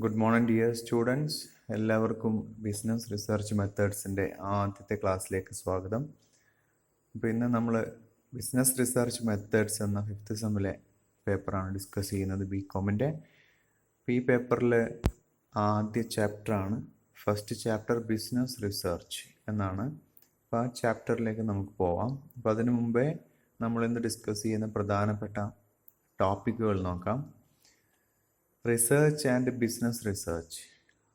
Good morning dear students. എല്ലാവർക്കും business research മെത്തേഡ്സിൻ്റെ ആദ്യത്തെ ക്ലാസ്സിലേക്ക് സ്വാഗതം. അപ്പോൾ ഇന്ന് നമ്മൾ ബിസിനസ് റിസർച്ച് മെത്തേഡ്സ് എന്ന 5th സെമ്മിലെ പേപ്പറാണ് ഡിസ്കസ് ചെയ്യുന്നത്, ബികോമിൻ്റെ. അപ്പോൾ ഈ പേപ്പറിൽ ആദ്യ ചാപ്റ്ററാണ്, ഫസ്റ്റ് ചാപ്റ്റർ ബിസിനസ് റിസർച്ച് എന്നാണ്. അപ്പോൾ ആ ചാപ്റ്ററിലേക്ക് നമുക്ക് പോവാം. അപ്പോൾ അതിനു മുമ്പേ നമ്മളിന്ന് ഡിസ്കസ് ചെയ്യുന്ന പ്രധാനപ്പെട്ട ടോപ്പിക്കുകൾ നോക്കാം. റിസർച്ച് ആൻഡ് ബിസിനസ് റിസർച്ച്,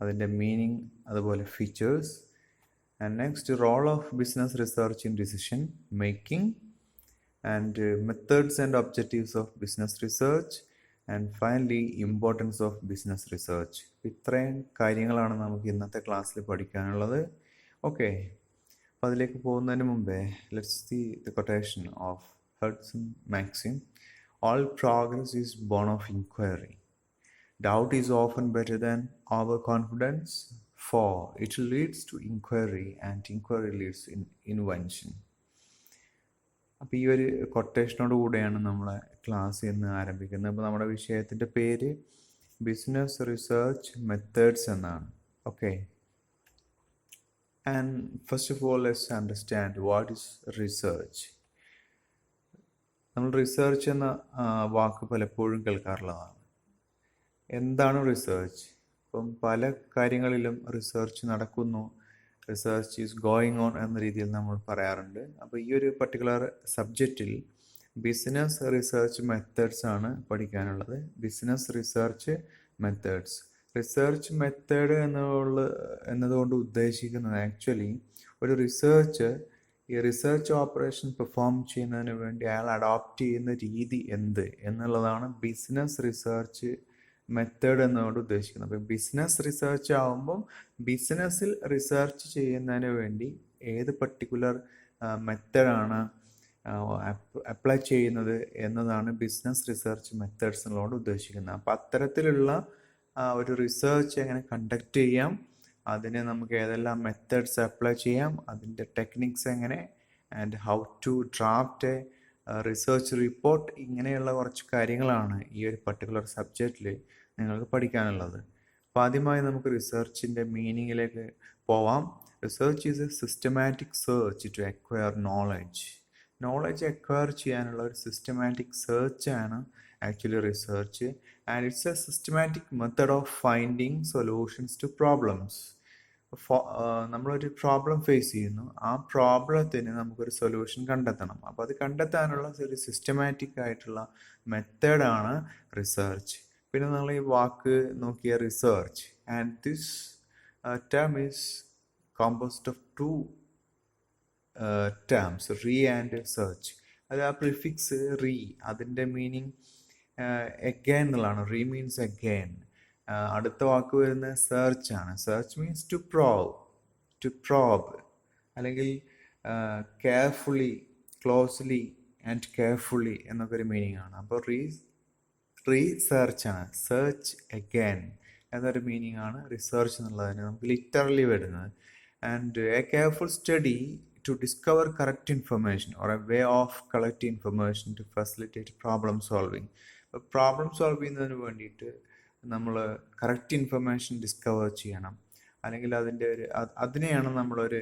അതിൻ്റെ മീനിങ്, അതുപോലെ features. And next, role of business research in decision making. And methods and objectives of business research. And finally, importance of business research. ഇത്രയും കാര്യങ്ങളാണ് നമുക്ക് ഇന്നത്തെ ക്ലാസ്സിൽ പഠിക്കാനുള്ളത്. ഓക്കെ, അപ്പോൾ അതിലേക്ക് പോകുന്നതിന് മുമ്പേ let's see the quotation of Hudson Maxim. All progress is born of inquiry. Doubt is often better than overconfidence, for it leads to inquiry, and inquiry leads in invention. അപ്പോൾ ഈ ഒരു കൊട്ടേഷനോട് കൂടെയാണ് നമ്മളെ ക്ലാസ് ഇന്ന് ആരംഭിക്കുന്നത്. അപ്പോൾ നമ്മുടെ വിഷയത്തിൻ്റെ പേര് ബിസിനസ് റിസർച്ച് മെത്തേഡ്സ് എന്നാണ്. Okay, and first of all let's understand what is research. നമ്മൾ റിസർച്ച് എന്ന വാക്ക് പലപ്പോഴും കേൾക്കാറുള്ളതാണ്. എന്താണ് റിസർച്ച്? ഇപ്പം പല കാര്യങ്ങളിലും റിസർച്ച് നടക്കുന്നു, റിസർച്ച് ഈസ് ഗോയിങ് ഓൺ എന്ന രീതിയിൽ നമ്മൾ പറയാറുണ്ട്. അപ്പോൾ ഈ ഒരു പർട്ടിക്കുലർ സബ്ജക്റ്റിൽ ബിസിനസ് റിസർച്ച് മെത്തേഡ്സ് ആണ് പഠിക്കാനുള്ളത്. Business research methods. Research method എന്നതുകൊണ്ട് ഉദ്ദേശിക്കുന്നത് ആക്ച്വലി ഒരു ഈ റിസർച്ച് ഓപ്പറേഷൻ പെർഫോം ചെയ്യുന്നതിന് വേണ്ടി അയാൾ അഡോപ്റ്റ് ചെയ്യുന്ന രീതി എന്ത് എന്നുള്ളതാണ് ബിസിനസ് റിസർച്ച് മെത്തേഡ് എന്നതുകൊണ്ട് ഉദ്ദേശിക്കുന്നത്. അപ്പോൾ ബിസിനസ് റിസർച്ച് ആകുമ്പം ബിസിനസ്സിൽ റിസർച്ച് ചെയ്യുന്നതിന് വേണ്ടി ഏത് പർട്ടിക്കുലർ മെത്തേഡാണ് അപ്ലൈ ചെയ്യുന്നത് എന്നതാണ് ബിസിനസ് റിസർച്ച് മെത്തേഡ്സ് എന്നുള്ളതുകൊണ്ട് ഉദ്ദേശിക്കുന്നത്. അപ്പോൾ അത്തരത്തിലുള്ള ഒരു റിസർച്ച് എങ്ങനെ കണ്ടക്ട് ചെയ്യാം, അതിന് നമുക്ക് ഏതെല്ലാം മെത്തേഡ്സ് അപ്ലൈ ചെയ്യാം, അതിൻ്റെ ടെക്നിക്സ് എങ്ങനെ, and how to draft a research report, ഇങ്ങനെയുള്ള കുറച്ച് കാര്യങ്ങളാണ് ഈ ഒരു പർട്ടിക്കുലർ സബ്ജക്റ്റിൽ നിങ്ങൾക്ക് പഠിക്കാനുള്ളത്. അപ്പോൾ ആദ്യമായി നമുക്ക് റിസർച്ചിൻ്റെ മീനിങ്ങിലേക്ക് പോവാം. Research is a systematic search to acquire knowledge. Knowledge acquire ചെയ്യാനുള്ള ഒരു സിസ്റ്റമാറ്റിക് സെർച്ചാണ് ആക്ച്വലി റിസർച്ച്. And it's a systematic method of finding solutions to problems. നമ്മളൊരു പ്രോബ്ലം ഫേസ് ചെയ്യുന്നു, ആ പ്രോബ്ലത്തിന് നമുക്കൊരു സൊല്യൂഷൻ കണ്ടെത്തണം. അപ്പോൾ അത് കണ്ടെത്താനുള്ള ഒരു സിസ്റ്റമാറ്റിക് ആയിട്ടുള്ള മെത്തേഡാണ് റിസർച്ച്. പിന്നെ നമ്മൾ ഈ വാക്ക് നോക്കിയ research, and this term is composed of two terms, re and search. അത് ആ പ്രിഫിക്സ് റീ, അതിൻ്റെ മീനിങ് എഗെയിൻ എന്നുള്ളതാണ്. Re means again. അടുത്ത വാക്ക് വരുന്നത് സെർച്ച് ആണ്. സെർച്ച് മീൻസ് ടു പ്രോബ്, അല്ലെങ്കിൽ കെയർഫുള്ളി, ക്ലോസ്ലി ആൻഡ് കെയർഫുള്ളി എന്നൊക്കെ ഒരു മീനിങ് ആണ്. അപ്പോൾ റീസെർച്ച് ആണ്. സെർച്ച് അഗൈൻ എന്നൊരു മീനിങ് ആണ് റിസർച്ച് എന്നുള്ളതിന് നമുക്ക് ലിറ്ററലി വരുന്നത്. And a careful study to discover correct information or a way of collect information to facilitate problem solving. അപ്പോൾ പ്രോബ്ലം സോൾവ് ചെയ്യുന്നതിന് വേണ്ടിയിട്ട് നമ്മൾ കറക്റ്റ് ഇൻഫർമേഷൻ ഡിസ്കവർ ചെയ്യണം, അല്ലെങ്കിൽ അതിനെയാണ് നമ്മളൊരു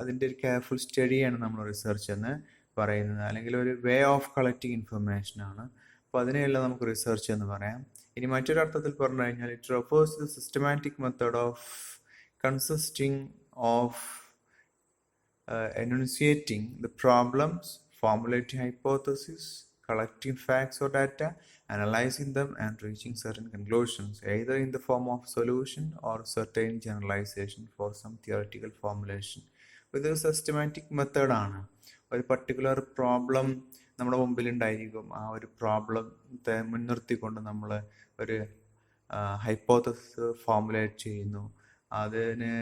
അതിൻ്റെ ഒരു കെയർഫുൾ സ്റ്റഡിയാണ് നമ്മൾ റിസർച്ച് എന്ന് പറയുന്നത്, അല്ലെങ്കിൽ ഒരു വേ ഓഫ് കളക്റ്റിംഗ് ഇൻഫർമേഷനാണ്. അപ്പോൾ അതിനെയെല്ലാം നമുക്ക് റിസർച്ച് എന്ന് പറയാം. ഇനി മറ്റൊരർത്ഥത്തിൽ പറഞ്ഞു കഴിഞ്ഞാൽ it refers the systematic method of consisting of enunciating the problems, formulating hypotheses, collecting facts or data, analyzing them and reaching certain conclusions, either in the form of solution or certain generalization for some theoretical formulation. ഇതൊരു systematic മെത്തേഡാണ്. ഒരു particular problem നമ്മുടെ മുമ്പിലുണ്ടായിരിക്കും. ആ ഒരു പ്രോബ്ലത്തെ മുൻനിർത്തിക്കൊണ്ട് നമ്മൾ ഒരു hypothesis formulate ചെയ്യുന്നു, അതിനെ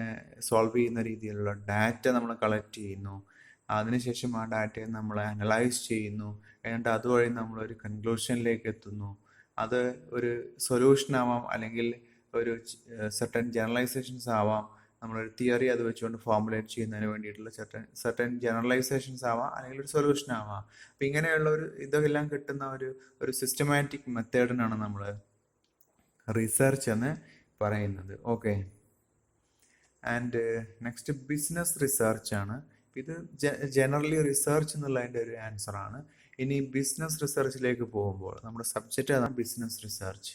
സോൾവ് ചെയ്യുന്ന രീതിയിലുള്ള ഡാറ്റ നമ്മൾ കളക്ട് ചെയ്യുന്നു, അതിനുശേഷം ആ ഡാറ്റയെ നമ്മൾ അനലൈസ് ചെയ്യുന്നു, എന്നിട്ട് അതുവഴി നമ്മളൊരു കൺക്ലൂഷനിലേക്ക് എത്തുന്നു. അത് ഒരു സൊല്യൂഷൻ ആവാം, അല്ലെങ്കിൽ ഒരു സർട്ടൻ ജനറലൈസേഷൻസ് ആവാം. നമ്മളൊരു തിയറി അത് വെച്ചുകൊണ്ട് ഫോർമുലേറ്റ് ചെയ്യുന്നതിന് വേണ്ടിയിട്ടുള്ള സർട്ടൻ ജനറലൈസേഷൻസ് ആവാം, അല്ലെങ്കിൽ ഒരു സൊല്യൂഷൻ ആവാം. അപ്പം ഇങ്ങനെയുള്ള ഇതെല്ലാം കിട്ടുന്ന ഒരു സിസ്റ്റമാറ്റിക് മെത്തേഡിനാണ് നമ്മൾ റിസർച്ച് എന്ന് പറയുന്നത്. Okay, and next business research ആണ്. ഇത് ജനറലി റിസർച്ച് എന്നുള്ളതിൻ്റെ ഒരു ആൻസറാണ്. ഇനി ബിസിനസ് റിസർച്ചിലേക്ക് പോകുമ്പോൾ നമ്മുടെ സബ്ജക്റ്റ് അതാണ് ബിസിനസ് റിസർച്ച്.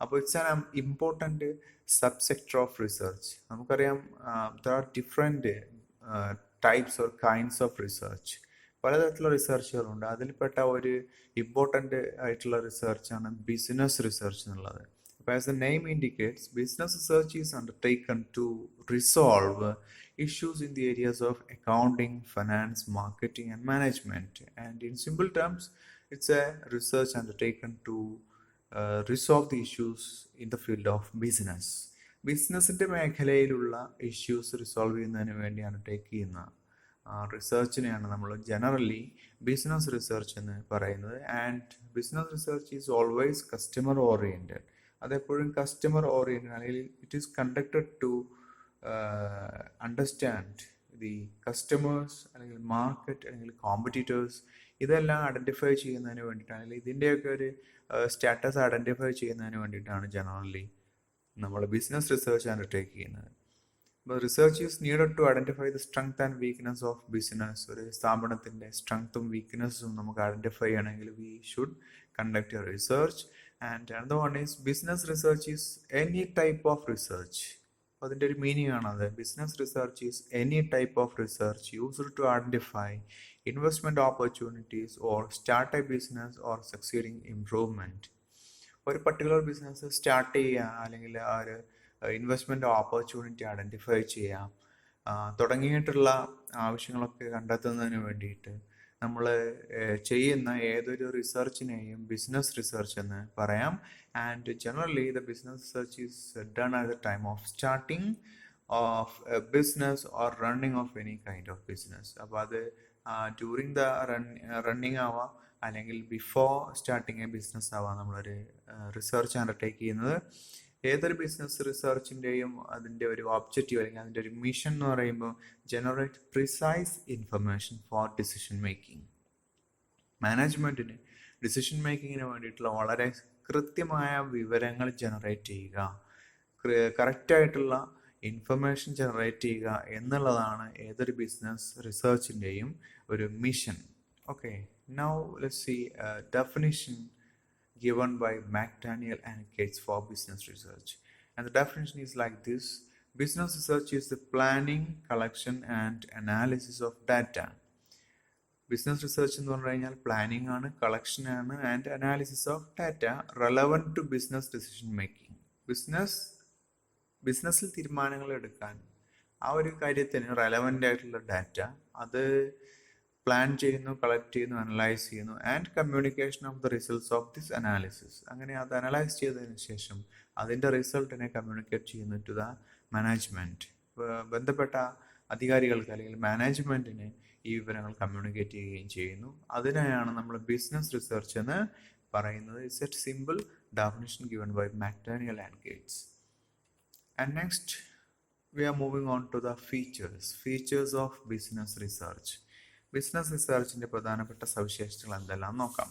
അപ്പോൾ it's an important subsector of research. നമുക്കറിയാം there are different types or kinds of research. പലതരത്തിലുള്ള റിസർച്ചുകളുണ്ട്. അതിൽപ്പെട്ട ഒരു ഇമ്പോർട്ടൻ്റ് ആയിട്ടുള്ള റിസർച്ചാണ് ബിസിനസ് റിസർച്ച് എന്നുള്ളത്. അപ്പോൾ as the name indicates, business research is undertaken to resolve issues in the areas of accounting, finance, marketing, and management. And in simple terms, it's a research undertaken to resolve the issues in the field of business. ബിസിനസ്സിൻ്റെ മേഖലയിലുള്ള issues resolve ചെയ്യുന്നതിന് വേണ്ടി undertake ചെയ്യുന്ന റിസർച്ചിനെയാണ് നമ്മൾ generally business research എന്ന് പറയുന്നത്. And business research is always customer oriented. അതെപ്പോഴും customer oriented, അല്ലെങ്കിൽ it is conducted to understand the customers, അല്ലെങ്കിൽ മാർക്കറ്റ്, അല്ലെങ്കിൽ കോമ്പറ്റീറ്റേഴ്സ്. ഇതെല്ലാം ഐഡൻറ്റിഫൈ ചെയ്യുന്നതിന് വേണ്ടിയിട്ടാണ്, അല്ലെങ്കിൽ ഇതിൻ്റെയൊക്കെ ഒരു സ്റ്റാറ്റസ് ഐഡൻറ്റിഫൈ ചെയ്യുന്നതിന് വേണ്ടിയിട്ടാണ് ജനറലി നമ്മൾ ബിസിനസ് റിസർച്ച് അണ്ടർടേക്ക് ചെയ്യുന്നത്. അപ്പോൾ research is needed to identify the strength and weakness of business. ഒരു സ്ഥാപനത്തിൻ്റെ സ്ട്രെങ്ത്തും വീക്ക്നെസ്സും നമുക്ക് ഐഡൻറ്റിഫൈ ചെയ്യണമെങ്കിൽ we should conduct a research. And another one is business research is any type of research. അപ്പോൾ അതിൻ്റെ ഒരു മീനിങ് ആണത്. Business research is any type of research used to identify investment opportunities or start a business or succeeding improvement. ഒരു particular business start ചെയ്യുക, അല്ലെങ്കിൽ ആ ഒരു investment opportunity identify ചെയ്യാം, തുടങ്ങിയിട്ടുള്ള ആവശ്യങ്ങളൊക്കെ കണ്ടെത്തുന്നതിന് വേണ്ടിയിട്ട് നമ്മൾ ചെയ്യുന്ന ഏതൊരു റിസർച്ചിനെയും ബിസിനസ് റിസർച്ച് എന്ന് പറയാം. And generally the business research is done at the time of starting of A business or running of any kind of business. അപ്പോൾ അത് ഡ്യൂറിങ് ദ റണ്ണിങ് ആവാം, അല്ലെങ്കിൽ ബിഫോർ സ്റ്റാർട്ടിങ് എ ബിസിനസ് ആവാം നമ്മളൊരു research undertake ചെയ്യുന്നത്. ഏതൊരു business റിസർച്ചിൻ്റെയും അതിൻ്റെ ഒരു ഒബ്ജക്റ്റീവ്, അല്ലെങ്കിൽ അതിൻ്റെ ഒരു മിഷൻ എന്ന് പറയുമ്പോൾ generate precise information for decision making. മാനേജ്മെൻറ്റിന് ഡിസിഷൻ മേക്കിങ്ങിന് വേണ്ടിയിട്ടുള്ള വളരെ കൃത്യമായ വിവരങ്ങൾ ജനറേറ്റ് ചെയ്യുക, കറക്റ്റായിട്ടുള്ള ഇൻഫർമേഷൻ ജനറേറ്റ് ചെയ്യുക എന്നുള്ളതാണ് ഏതൊരു ബിസിനസ് റിസർച്ചിൻ്റെയും ഒരു mission. Okay, now let's see definition given by McDaniel and Cates for business research. And the definition is like this: business research is the planning, collection and analysis of data. Business research എന്ന് പറഞ്ഞു കഴിഞ്ഞാൽ planning ആണ്, collection ആണ്, and analysis of data relevant to business decision making. ബിസിനസ്സിൽ തീരുമാനങ്ങൾ എടുക്കാൻ ആ ഒരു കാര്യത്തിന് റെലവൻ്റ് ആയിട്ടുള്ള ഡാറ്റ അത് പ്ലാൻ ചെയ്യുന്നു, കളക്ട് ചെയ്യുന്നു, അനലൈസ് ചെയ്യുന്നു, and communication of the results of this analysis. അങ്ങനെ അത് അനലൈസ് ചെയ്തതിന് ശേഷം അതിൻ്റെ റിസൾട്ടിനെ കമ്മ്യൂണിക്കേറ്റ് ചെയ്യുന്നു ടു ദ മാനേജ്മെൻറ്റ്. ബന്ധപ്പെട്ട അധികാരികൾക്ക് അല്ലെങ്കിൽ മാനേജ്മെൻറ്റിന് ഈ വിവരങ്ങൾ കമ്മ്യൂണിക്കേറ്റ് ചെയ്യുകയും ചെയ്യുന്നു. അതിനെയാണ് നമ്മൾ ബിസിനസ് റിസർച്ച് എന്ന് പറയുന്നത്. It's a simple definition given by McDaniel and Cates. And next we are moving on to the features of business research. Business റിസർച്ചിൻ്റെ പ്രധാനപ്പെട്ട സവിശേഷതകൾ എന്തെല്ലാം നോക്കാം.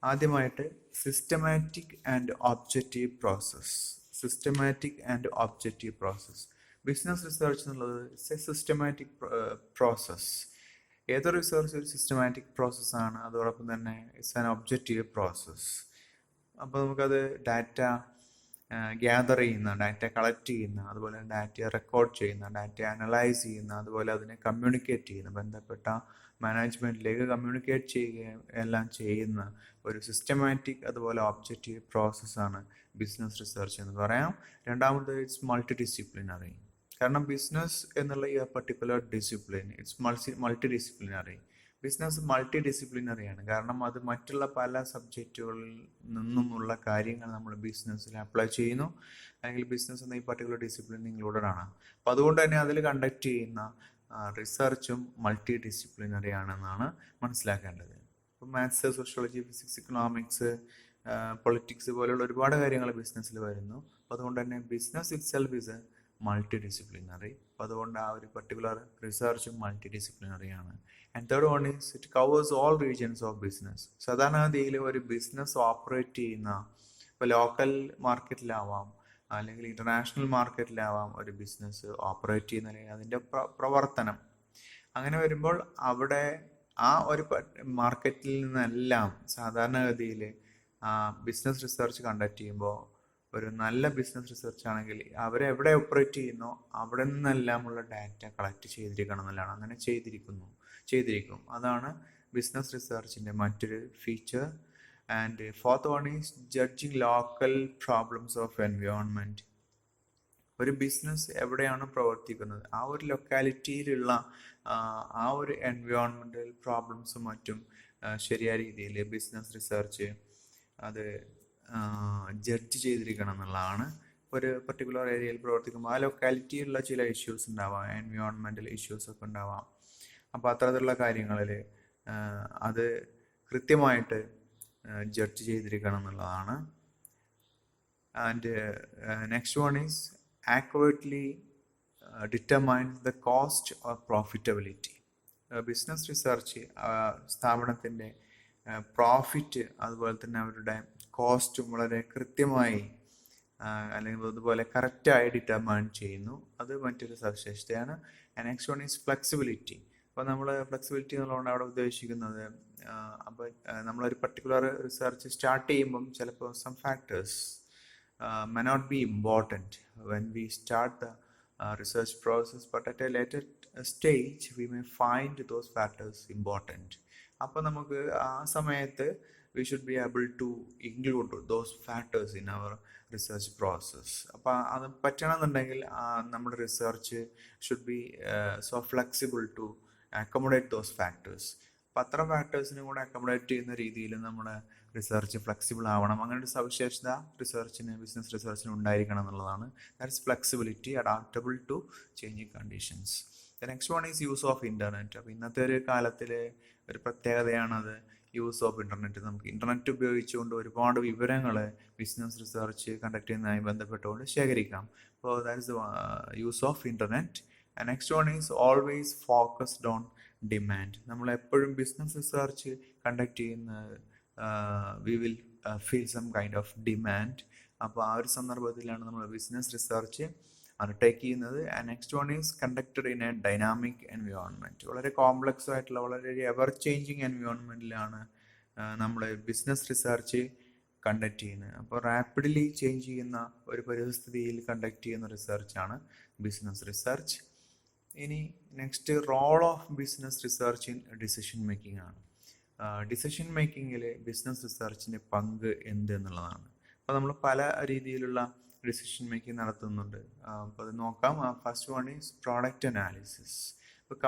ആദ്യമായിട്ട് systematic and objective process. Business research എന്നുള്ളത് ഇറ്റ്സ് എ സിസ്റ്റമാറ്റിക് പ്രോസസ്സ്. ഏതൊരു research ഒരു systematic പ്രോസസ്സാണ്, അതോടൊപ്പം തന്നെ ഇറ്റ്സ് ആൻ ഒബ്ജക്റ്റീവ് പ്രോസസ്സ്. അപ്പോൾ നമുക്കത് ഡാറ്റ ഗ്യാദർ ചെയ്യുന്ന, ഡാറ്റ കളക്ട് ചെയ്യുന്ന, അതുപോലെ ഡാറ്റ റെക്കോർഡ് ചെയ്യുന്ന, ഡാറ്റ അനലൈസ് ചെയ്യുന്ന, അതുപോലെ അതിനെ കമ്മ്യൂണിക്കേറ്റ് ചെയ്യുന്ന, ബന്ധപ്പെട്ട മാനേജ്മെൻറ്റിലേക്ക് കമ്മ്യൂണിക്കേറ്റ് ചെയ്യുകയും എല്ലാം ചെയ്യുന്ന ഒരു സിസ്റ്റമാറ്റിക് അതുപോലെ ഒബ്ജക്റ്റീവ് പ്രോസസ്സാണ് ബിസിനസ് റിസർച്ച് എന്ന് പറയാം. രണ്ടാമത് ഇറ്റ്സ് മൾട്ടി ഡിസിപ്ലിനറി. കാരണം ബിസിനസ് എന്നുള്ള ഈ particular discipline it's multidisciplinary. Business multi ഡിസിപ്ലിനറിയാണ്. കാരണം അത് മറ്റുള്ള പല സബ്ജക്റ്റുകളിൽ നിന്നുമുള്ള കാര്യങ്ങൾ നമ്മൾ ബിസിനസ്സിൽ അപ്ലൈ ചെയ്യുന്നു, അല്ലെങ്കിൽ ബിസിനസ് എന്ന ഈ പർട്ടിക്കുലർ ഡിസിപ്ലിൻ ഇൻക്ലൂഡഡ് ആണ്. അപ്പോൾ അതുകൊണ്ട് തന്നെ അതിൽ കണ്ടക്ട് ചെയ്യുന്ന റിസർച്ചും മൾട്ടി ഡിസിപ്ലിനറി ആണെന്നാണ് മനസ്സിലാക്കേണ്ടത്. ഇപ്പോൾ maths, sociology, physics, economics, politics പോലെയുള്ള ഒരുപാട് കാര്യങ്ങൾ ബിസിനസ്സിൽ വരുന്നു. അപ്പോൾ അതുകൊണ്ട് തന്നെ business itself is A multi disciplinary. അപ്പോൾ അതുകൊണ്ട് ആ ഒരു പർട്ടിക്കുലർ റിസർച്ചും മൾട്ടി ഡിസിപ്ലിനറി ആണ്. And third one is it covers all regions of business. സാധാരണഗതിയിൽ ഒരു ബിസിനസ് ഓപ്പറേറ്റ് ചെയ്യുന്ന ഇപ്പോൾ ലോക്കൽ മാർക്കറ്റിലാവാം, അല്ലെങ്കിൽ ഇൻ്റർനാഷണൽ മാർക്കറ്റിലാവാം ഒരു ബിസിനസ് ഓപ്പറേറ്റ് ചെയ്യുന്ന, അല്ലെങ്കിൽ അതിൻ്റെ പ്രവർത്തനം. അങ്ങനെ വരുമ്പോൾ അവിടെ ആ ഒരു മാർക്കറ്റിൽ നിന്നെല്ലാം സാധാരണഗതിയിൽ ബിസിനസ് റിസർച്ച് കണ്ടക്ട് ചെയ്യുമ്പോൾ ഒരു നല്ല ബിസിനസ് റിസർച്ച് ആണെങ്കിൽ അവരെവിടെ ഓപ്പറേറ്റ് ചെയ്യുന്നോ അവിടെ നിന്നെല്ലാമുള്ള ഡാറ്റ കളക്ട് ചെയ്തിരിക്കണം എന്നുള്ളതാണ്. അങ്ങനെ ചെയ്തിരിക്കും. അതാണ് ബിസിനസ് റിസർച്ചിൻ്റെ മറ്റൊരു feature. And fourth one is judging local problems of environment. ഒരു ബിസിനസ് എവിടെയാണ് പ്രവർത്തിക്കുന്നത് ആ ഒരു ലൊക്കാലിറ്റിയിലുള്ള ആ ഒരു എൻവയോൺമെൻറ്റൽ പ്രോബ്ലംസും മറ്റും ശരിയായ രീതിയിൽ ബിസിനസ് റിസർച്ച് അത് ജഡ്ജ് ചെയ്തിരിക്കണം എന്നുള്ളതാണ്. ഒരു പർട്ടിക്കുലർ ഏരിയയിൽ പ്രവർത്തിക്കുമ്പോൾ ആ ലൊക്കാലിറ്റിയിലുള്ള ചില ഇഷ്യൂസ് ഉണ്ടാവാം, എൻവയോൺമെൻറ്റൽ ഇഷ്യൂസ് ഒക്കെ ഉണ്ടാവാം. അപ്പോൾ അത്തരത്തിലുള്ള കാര്യങ്ങളിൽ അത് കൃത്യമായിട്ട് ജഡ്ജ് ചെയ്തിരിക്കണം എന്നുള്ളതാണ്. And next one is accurately determines the cost or profitability. Business research സ്ഥാപനത്തിൻ്റെ പ്രോഫിറ്റ് അതുപോലെ തന്നെ അവരുടെ കോസ്റ്റും വളരെ കൃത്യമായി അല്ലെങ്കിൽ അതുപോലെ കറക്റ്റായി ഡിറ്റർമൈൻ ചെയ്യുന്നു. അത് മറ്റൊരു സവിശേഷതയാണ്. Next one is flexibility. അപ്പോൾ നമ്മൾ ഫ്ലെക്സിബിലിറ്റി എന്നുള്ളതുകൊണ്ട് അവിടെ ഉദ്ദേശിക്കുന്നത് അപ്പോൾ നമ്മളൊരു പർട്ടിക്കുലർ റിസർച്ച് സ്റ്റാർട്ട് ചെയ്യുമ്പം ചിലപ്പോൾ some factors may not be important when we start the research process, but at a later stage we may find those factors important. അപ്പോൾ നമുക്ക് ആ സമയത്ത് we should be able to include those factors in our research process. അപ്പോൾ അത് പറ്റണമെന്നുണ്ടെങ്കിൽ നമ്മുടെ research should be so flexible to accommodate those factors. അപ്പോൾ അത്ര ഫാക്ടേഴ്സിനും കൂടെ അക്കോമഡേറ്റ് ചെയ്യുന്ന രീതിയിൽ നമ്മുടെ റിസർച്ച് ഫ്ലെക്സിബിൾ ആവണം. അങ്ങനെ ഒരു സവിശേഷത ബിസിനസ് റിസർച്ചിന് ഉണ്ടായിരിക്കണം എന്നുള്ളതാണ്. That is flexibility, adaptable to changing conditions. The next one is use of internet. അപ്പോൾ ഇന്നത്തെ ഒരു കാലത്തിലെ ഒരു പ്രത്യേകതയാണത് യൂസ് ഓഫ് ഇൻ്റർനെറ്റ്. നമുക്ക് ഇൻ്റർനെറ്റ് ഉപയോഗിച്ചുകൊണ്ട് ഒരുപാട് വിവരങ്ങൾ ബിസിനസ് റിസർച്ച് കണ്ടക്ട് ചെയ്യുന്നതുമായി ബന്ധപ്പെട്ടുകൊണ്ട് ശേഖരിക്കാം. അപ്പോൾ that is use of internet. Next one is always focused on demand. നമ്മളെപ്പോഴും ബിസിനസ് റിസർച്ച് കണ്ടക്ട് ചെയ്യുന്ന we will feel some kind of demand. അപ്പോൾ ആ ഒരു സന്ദർഭത്തിലാണ് നമ്മൾ ബിസിനസ് റിസർച്ച് അണ്ടർടേക്ക് ചെയ്യുന്നത്. Next one is conducted in a dynamic environment. വളരെ complex ആയിട്ടുള്ള വളരെ എവർ ചേഞ്ചിങ് എൻവയോൺമെൻറ്റിലാണ് നമ്മൾ ബിസിനസ് റിസർച്ച് കണ്ടക്ട് ചെയ്യുന്നത്. അപ്പോൾ റാപ്പിഡ്ലി ചേഞ്ച് ചെയ്യുന്ന ഒരു പരിസ്ഥിതിയിൽ കണ്ടക്ട് ചെയ്യുന്ന റിസർച്ചാണ് ബിസിനസ് റിസർച്ച്. ഇനി next role of business research in decision making ആണ്. ഡിസിഷൻ മേക്കിങ്ങിൽ ബിസിനസ് റിസർച്ചിൻ്റെ പങ്ക് എന്ത് എന്നുള്ളതാണ്. അപ്പോൾ നമ്മൾ പല രീതിയിലുള്ള ഡിസിഷൻ മേക്കിംഗ് നടത്തുന്നുണ്ട്. അപ്പോൾ അത് നോക്കാം. First one is product analysis. ഇപ്പോൾ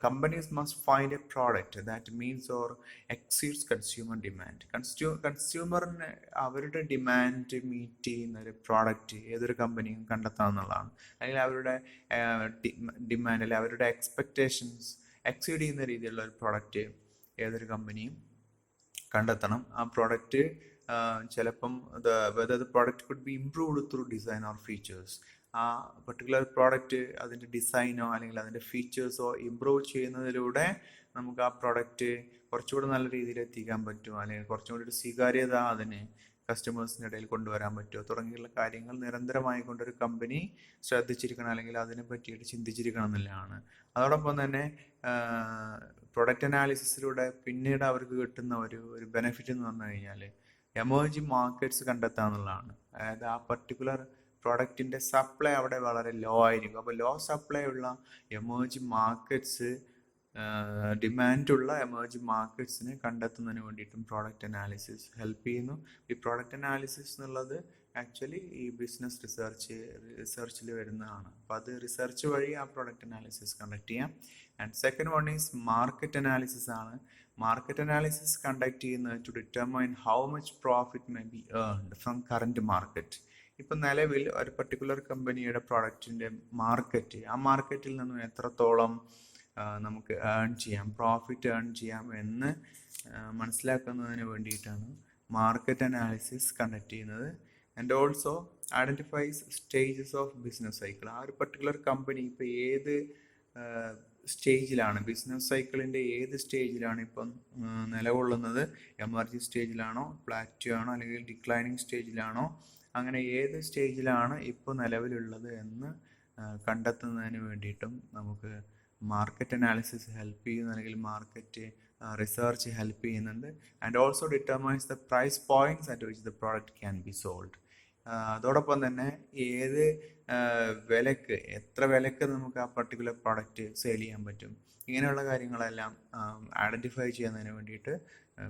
companies must find a product that meets or exceeds consumer demand. കൺസ്യൂമറിന് അവരുടെ ഡിമാൻഡ് മീറ്റ് ചെയ്യുന്ന ഒരു പ്രോഡക്റ്റ് ഏതൊരു കമ്പനിയും കണ്ടെത്താമെന്നുള്ളതാണ്. അല്ലെങ്കിൽ അവരുടെ ഡിമാൻഡ് അല്ലെങ്കിൽ അവരുടെ എക്സ്പെക്റ്റേഷൻസ് എക്സീഡ് ചെയ്യുന്ന രീതിയിലുള്ള ഒരു പ്രോഡക്റ്റ് ഏതൊരു കമ്പനിയും കണ്ടെത്തണം. ആ പ്രോഡക്റ്റ് ചിലപ്പം whether the product could be improved through design or features. ആ പർട്ടിക്കുലർ പ്രോഡക്റ്റ് അതിൻ്റെ ഡിസൈനോ അല്ലെങ്കിൽ അതിൻ്റെ ഫീച്ചേഴ്സോ ഇമ്പ്രൂവ് ചെയ്യുന്നതിലൂടെ നമുക്ക് ആ പ്രോഡക്റ്റ് കുറച്ചുകൂടി നല്ല രീതിയിൽ എത്തിക്കാൻ പറ്റുമോ, അല്ലെങ്കിൽ കുറച്ചും കൂടി ഒരു സ്വീകാര്യത അതിന് കസ്റ്റമേഴ്സിൻ്റെ ഇടയിൽ കൊണ്ടുവരാൻ പറ്റുമോ തുടങ്ങിയുള്ള കാര്യങ്ങൾ നിരന്തരമായി കൊണ്ടൊരു കമ്പനി ശ്രദ്ധിച്ചിരിക്കണം, അല്ലെങ്കിൽ അതിനെ പറ്റിയിട്ട് ചിന്തിച്ചിരിക്കണം എന്നുള്ളതാണ്. അതോടൊപ്പം തന്നെ പ്രൊഡക്റ്റ് അനാലിസിസിലൂടെ പിന്നീട് അവർക്ക് കിട്ടുന്ന ഒരു ബെനിഫിറ്റ് എന്ന് പറഞ്ഞു കഴിഞ്ഞാൽ എമേർജിങ് മാർക്കറ്റ്സ് കണ്ടെത്തുക എന്നുള്ളതാണ്. അതായത് ആ പർട്ടിക്കുലർ പ്രോഡക്റ്റിൻ്റെ സപ്ലൈ അവിടെ വളരെ ലോ ആയിരിക്കും. അപ്പോൾ ലോ സപ്ലൈ ഉള്ള എമേർജിങ് മാർക്കറ്റ്സ്, ഡിമാൻഡുള്ള എമേർജിങ് മാർക്കറ്റ്സിനെ കണ്ടെത്തുന്നതിന് വേണ്ടിയിട്ടും പ്രോഡക്റ്റ് അനാലിസിസ് ഹെൽപ്പ് ചെയ്യുന്നു. ഈ പ്രോഡക്റ്റ് അനാലിസിസ് എന്നുള്ളത് ആക്ച്വലി ഈ ബിസിനസ് റിസർച്ചിൽ വരുന്നതാണ്. അപ്പോൾ അത് റിസർച്ച് വഴി ആ പ്രോഡക്റ്റ് അനാലിസിസ് കണ്ടക്ട് ചെയ്യാം. And second one is market analysis ആണ്. മാർക്കറ്റ് അനാലിസിസ് കണ്ടക്ട് ചെയ്യുന്നത് to determine how much profit may be earned from current market. ഇപ്പം നിലവിൽ ഒരു പർട്ടിക്കുലർ കമ്പനിയുടെ പ്രോഡക്റ്റിൻ്റെ മാർക്കറ്റ്, ആ മാർക്കറ്റിൽ നിന്നും എത്രത്തോളം നമുക്ക് പ്രോഫിറ്റ് ഏൺ ചെയ്യാം എന്ന് മനസ്സിലാക്കുന്നതിന് വേണ്ടിയിട്ടാണ് മാർക്കറ്റ് അനാലിസിസ് കണ്ടക്ട് ചെയ്യുന്നത്. And also identifies stages of business cycle. ആ ഒരു പർട്ടിക്കുലർ കമ്പനി ഇപ്പോൾ ഏത് സ്റ്റേജിലാണ്, ബിസിനസ് സൈക്കിളിൻ്റെ ഏത് സ്റ്റേജിലാണ് ഇപ്പം നിലകൊള്ളുന്നത്? എമർജിങ് സ്റ്റേജിലാണോ, പ്ലാറ്റ്യൂ ആണോ, അല്ലെങ്കിൽ ഡിക്ലൈനിങ് സ്റ്റേജിലാണോ? അങ്ങനെ ഏത് സ്റ്റേജിലാണ് ഇപ്പോൾ നിലവിലുള്ളത് എന്ന് കണ്ടെത്തുന്നതിന് വേണ്ടിയിട്ടും നമുക്ക് മാർക്കറ്റ് അനാലിസിസ് ഹെൽപ്പ് ചെയ്യുന്നു, അല്ലെങ്കിൽ മാർക്കറ്റ് റിസർച്ച് ഹെൽപ്പ് ചെയ്യുന്നുണ്ട്. And also determines the price points at which the product can be sold. അതോടൊപ്പം തന്നെ ഏത് വിലക്ക്, എത്ര വിലക്ക് നമുക്ക് ആ പർട്ടിക്കുലർ പ്രോഡക്റ്റ് സെയിൽ ചെയ്യാൻ പറ്റും, ഇങ്ങനെയുള്ള കാര്യങ്ങളെല്ലാം ഐഡൻറ്റിഫൈ ചെയ്യുന്നതിന് വേണ്ടിയിട്ട്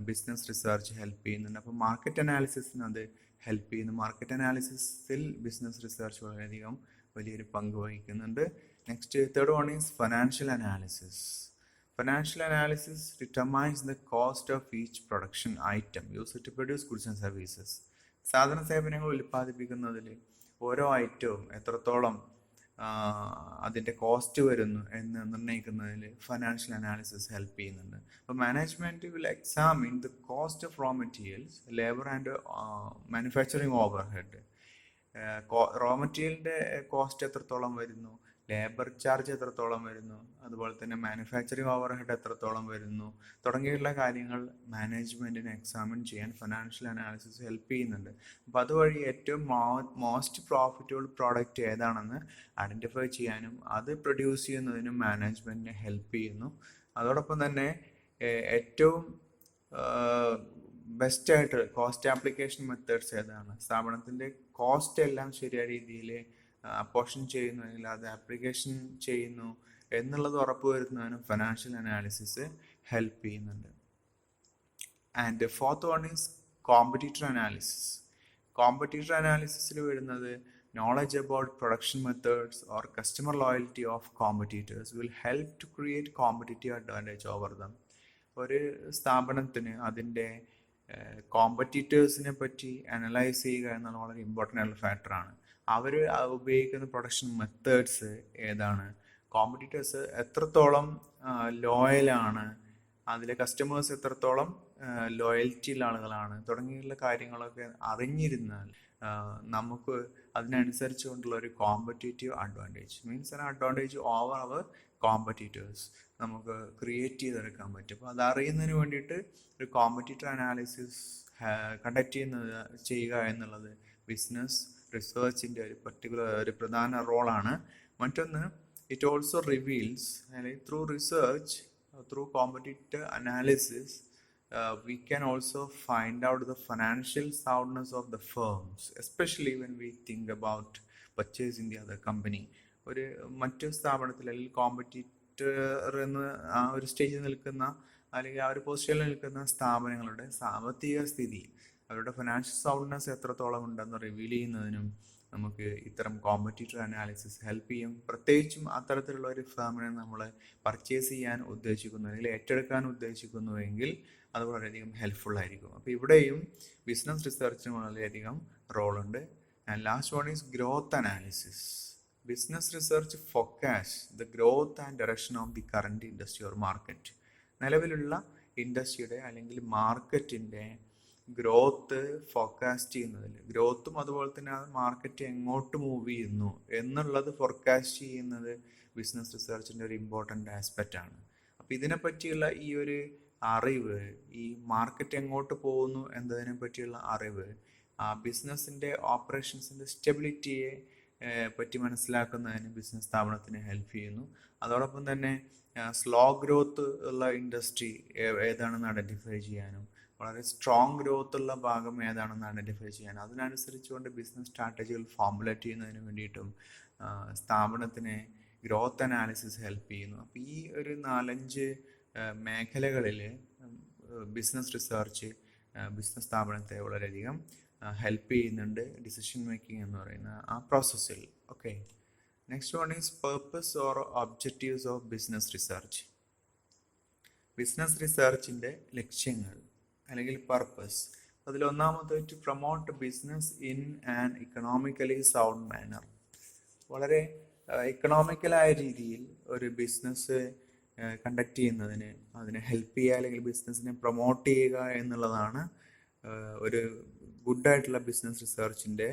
ബിസിനസ് റിസർച്ച് ഹെൽപ്പ് ചെയ്യുന്നുണ്ട്. അപ്പോൾ മാർക്കറ്റ് അനാലിസിസിന് അത് ഹെൽപ്പ് ചെയ്യുന്നു. മാർക്കറ്റ് അനാലിസിസിൽ ബിസിനസ് റിസർച്ച് വളരെയധികം വലിയൊരു പങ്ക് വഹിക്കുന്നുണ്ട്. Next, third one is financial analysis. Financial analysis determines the cost of each production item used to produce goods and services. സാധന സേവനങ്ങൾ ഉൽപ്പാദിപ്പിക്കുന്നതിൽ ഓരോ ഐറ്റവും എത്രത്തോളം അതിൻ്റെ കോസ്റ്റ് വരുന്നു എന്ന് നിർണ്ണയിക്കുന്നതിൽ ഫിനാൻഷ്യൽ അനാലിസിസ് ഹെൽപ്പ് ചെയ്യുന്നുണ്ട്. അപ്പോൾ management will examine the cost of raw materials, labour and manufacturing overhead. Raw മെറ്റീരിയലിൻ്റെ കോസ്റ്റ് എത്രത്തോളം വരുന്നു, ലേബർ ചാർജ് എത്രത്തോളം വരുന്നു, അതുപോലെ തന്നെ മാനുഫാക്ചറിങ് ഓവർ ഹെഡ് എത്രത്തോളം വരുന്നു, തുടങ്ങിയുള്ള കാര്യങ്ങൾ മാനേജ്മെൻറ്റിനെ എക്സാമിൻ ചെയ്യാൻ ഫിനാൻഷ്യൽ അനാലിസിസ് ഹെൽപ്പ് ചെയ്യുന്നുണ്ട്. അപ്പോൾ അതുവഴി ഏറ്റവും മോസ്റ്റ് പ്രോഫിറ്റബിൾ പ്രോഡക്റ്റ് ഏതാണെന്ന് ഐഡൻറ്റിഫൈ ചെയ്യാനും അത് പ്രൊഡ്യൂസ് ചെയ്യുന്നതിനും മാനേജ്മെൻറ്റിനെ ഹെൽപ്പ് ചെയ്യുന്നു. അതോടൊപ്പം തന്നെ ഏറ്റവും ബെസ്റ്റായിട്ട് കോസ്റ്റ് ആപ്ലിക്കേഷൻ മെത്തേഡ്സ് ഏതാണ്, സ്ഥാപനത്തിൻ്റെ കോസ്റ്റ് എല്ലാം ശരിയായ രീതിയിൽ അപ്പോർഷൻ ചെയ്യുന്നു, അല്ലെങ്കിൽ അത് ആപ്ലിക്കേഷൻ ചെയ്യുന്നു എന്നുള്ളത് ഉറപ്പുവരുത്തുന്നതിനും ഫിനാൻഷ്യൽ അനാലിസിസ് ഹെൽപ്പ് ചെയ്യുന്നുണ്ട്. And fourth one is competitor analysis. Competitor അനാലിസിസിൽ വരുന്നത് knowledge about production methods or customer loyalty of competitors will help to create competitive advantage over them. ഒരു സ്ഥാപനത്തിന് അതിൻ്റെ കോമ്പറ്റീറ്റേഴ്സിനെ പറ്റി അനലൈസ് ചെയ്യുക എന്നുള്ള വളരെ ഇമ്പോർട്ടൻ്റ് ആയിട്ടുള്ള ഫാക്ടറാണ്. അവർ ഉപയോഗിക്കുന്ന പ്രൊഡക്ഷൻ മെത്തേഡ്സ് ഏതാണ്, കോമ്പറ്റീറ്റേഴ്സ് എത്രത്തോളം ലോയലാണ്, അതിലെ കസ്റ്റമേഴ്സ് എത്രത്തോളം ലോയൽറ്റിയുള്ള ആളുകളാണ്, തുടങ്ങിയുള്ള കാര്യങ്ങളൊക്കെ അറിഞ്ഞിരുന്നാൽ നമുക്ക് അതിനനുസരിച്ച് കൊണ്ടുള്ള ഒരു competitive advantage, means an advantage over our competitors നമുക്ക് ക്രിയേറ്റ് ചെയ്തെടുക്കാൻ പറ്റും. അപ്പോൾ അതറിയുന്നതിന് വേണ്ടിയിട്ട് ഒരു കോമ്പറ്റീറ്റർ അനാലിസിസ് കണ്ടക്ട് ചെയ്യുക എന്നുള്ളത് ബിസിനസ് റിസർച്ചിൻ്റെ ഒരു പ്രധാന റോളാണ്. മറ്റൊന്ന്, ഇറ്റ് ഓൾസോ റിവീൽസ്, അല്ലെങ്കിൽ through research, through competitor analysis we can also find out the financial soundness of the firms, especially when we think about purchasing the other company. ഒരു മറ്റു സ്ഥാപനത്തിൽ അല്ലെങ്കിൽ കോമ്പറ്റീറ്റർ എന്ന് ആ ഒരു സ്റ്റേജിൽ നിൽക്കുന്ന, അല്ലെങ്കിൽ ആ ഒരു പൊസിഷനിൽ നിൽക്കുന്ന സ്ഥാപനങ്ങളുടെ സാമ്പത്തിക സ്ഥിതി, അവരുടെ ഫിനാൻഷ്യൽ സൗണ്ട്നെസ് എത്രത്തോളം ഉണ്ടെന്ന് റിവീൽ ചെയ്യുന്നതിനും നമുക്ക് ഇത്തരം കോമ്പറ്റീറ്റർ അനാലിസിസ് ഹെൽപ്പ് ചെയ്യും. പ്രത്യേകിച്ചും അത്തരത്തിലുള്ള ഒരു ഫേമിനെ നമ്മൾ പർച്ചേസ് ചെയ്യാൻ ഉദ്ദേശിക്കുന്നു, അല്ലെങ്കിൽ ഏറ്റെടുക്കാൻ ഉദ്ദേശിക്കുന്നുവെങ്കിൽ അത് വളരെയധികം ഹെൽപ്ഫുൾ ആയിരിക്കും. അപ്പോൾ ഇവിടെയും ബിസിനസ് റിസർച്ചിന് വളരെയധികം റോളുണ്ട്. And last one is growth analysis. Business research focus the growth and direction of the current industry or market. നിലവിലുള്ള ഇൻഡസ്ട്രിയുടെ അല്ലെങ്കിൽ മാർക്കറ്റിൻ്റെ ഗ്രോത്ത് ഫോർകാസ്റ്റ് ചെയ്യുന്നതിൽ, ഗ്രോത്തും അതുപോലെ തന്നെ ആ മാർക്കറ്റ് എങ്ങോട്ട് മൂവ് ചെയ്യുന്നു എന്നുള്ളത് ഫോർകാസ്റ്റ് ചെയ്യുന്നത് ബിസിനസ് റിസർച്ചിൻ്റെ ഒരു ഇമ്പോർട്ടൻ്റ് ആസ്പെക്റ്റ് ആണ്. അപ്പോൾ ഇതിനെ പറ്റിയുള്ള ഈ ഒരു അറിവ്, ഈ മാർക്കറ്റ് എങ്ങോട്ട് പോകുന്നു എന്നതിനെ പറ്റിയുള്ള അറിവ് ആ ബിസിനസ്സിൻ്റെ ഓപ്പറേഷൻസിൻ്റെ സ്റ്റെബിലിറ്റിയെ പറ്റി മനസ്സിലാക്കുന്നതിന് ബിസിനസ് സ്ഥാപനത്തിന് ഹെൽപ്പ് ചെയ്യുന്നു. അതോടൊപ്പം തന്നെ സ്ലോ ഗ്രോത്ത് ഉള്ള ഇൻഡസ്ട്രി ഏതാണെന്ന് ഐഡൻറ്റിഫൈ ചെയ്യാനും, വളരെ സ്ട്രോങ് ഗ്രോത്ത് ഉള്ള ഭാഗം ഏതാണെന്ന് ഐഡൻറ്റിഫൈ ചെയ്യാനും, അതിനനുസരിച്ചുകൊണ്ട് ബിസിനസ് സ്ട്രാറ്റജികൾ ഫോർമുലേറ്റ് ചെയ്യുന്നതിന് വേണ്ടിയിട്ടും സ്ഥാപനത്തിന് ഗ്രോത്ത് അനാലിസിസ് ഹെൽപ്പ് ചെയ്യുന്നു. അപ്പോൾ ഈ ഒരു 4-5 മേഖലകളിൽ ബിസിനസ് റിസർച്ച് ബിസിനസ് സ്ഥാപനത്തെ വളരെയധികം ഹെൽപ്പ് ചെയ്യുന്നുണ്ട് ഡിസിഷൻ മേക്കിംഗ് എന്ന് പറയുന്ന ആ പ്രോസസ്സിൽ. Okay, next one is purpose or objectives of business research. Business റിസർച്ചിൻ്റെ ലക്ഷ്യങ്ങൾ അല്ലെങ്കിൽ പർപ്പസ്, അതിലൊന്നാമത് to promote business in an economically sound manner. വളരെ ഇക്കണോമിക്കലായ രീതിയിൽ ഒരു ബിസിനസ് കണ്ടക്ട് ചെയ്യുന്നതിന്, അതിനെ ഹെൽപ്പ് ചെയ്യുക അല്ലെങ്കിൽ ബിസിനസ്സിനെ പ്രൊമോട്ട് ചെയ്യുക എന്നുള്ളതാണ് ഒരു ഗുഡായിട്ടുള്ള ബിസിനസ് റിസർച്ചിൻ്റെ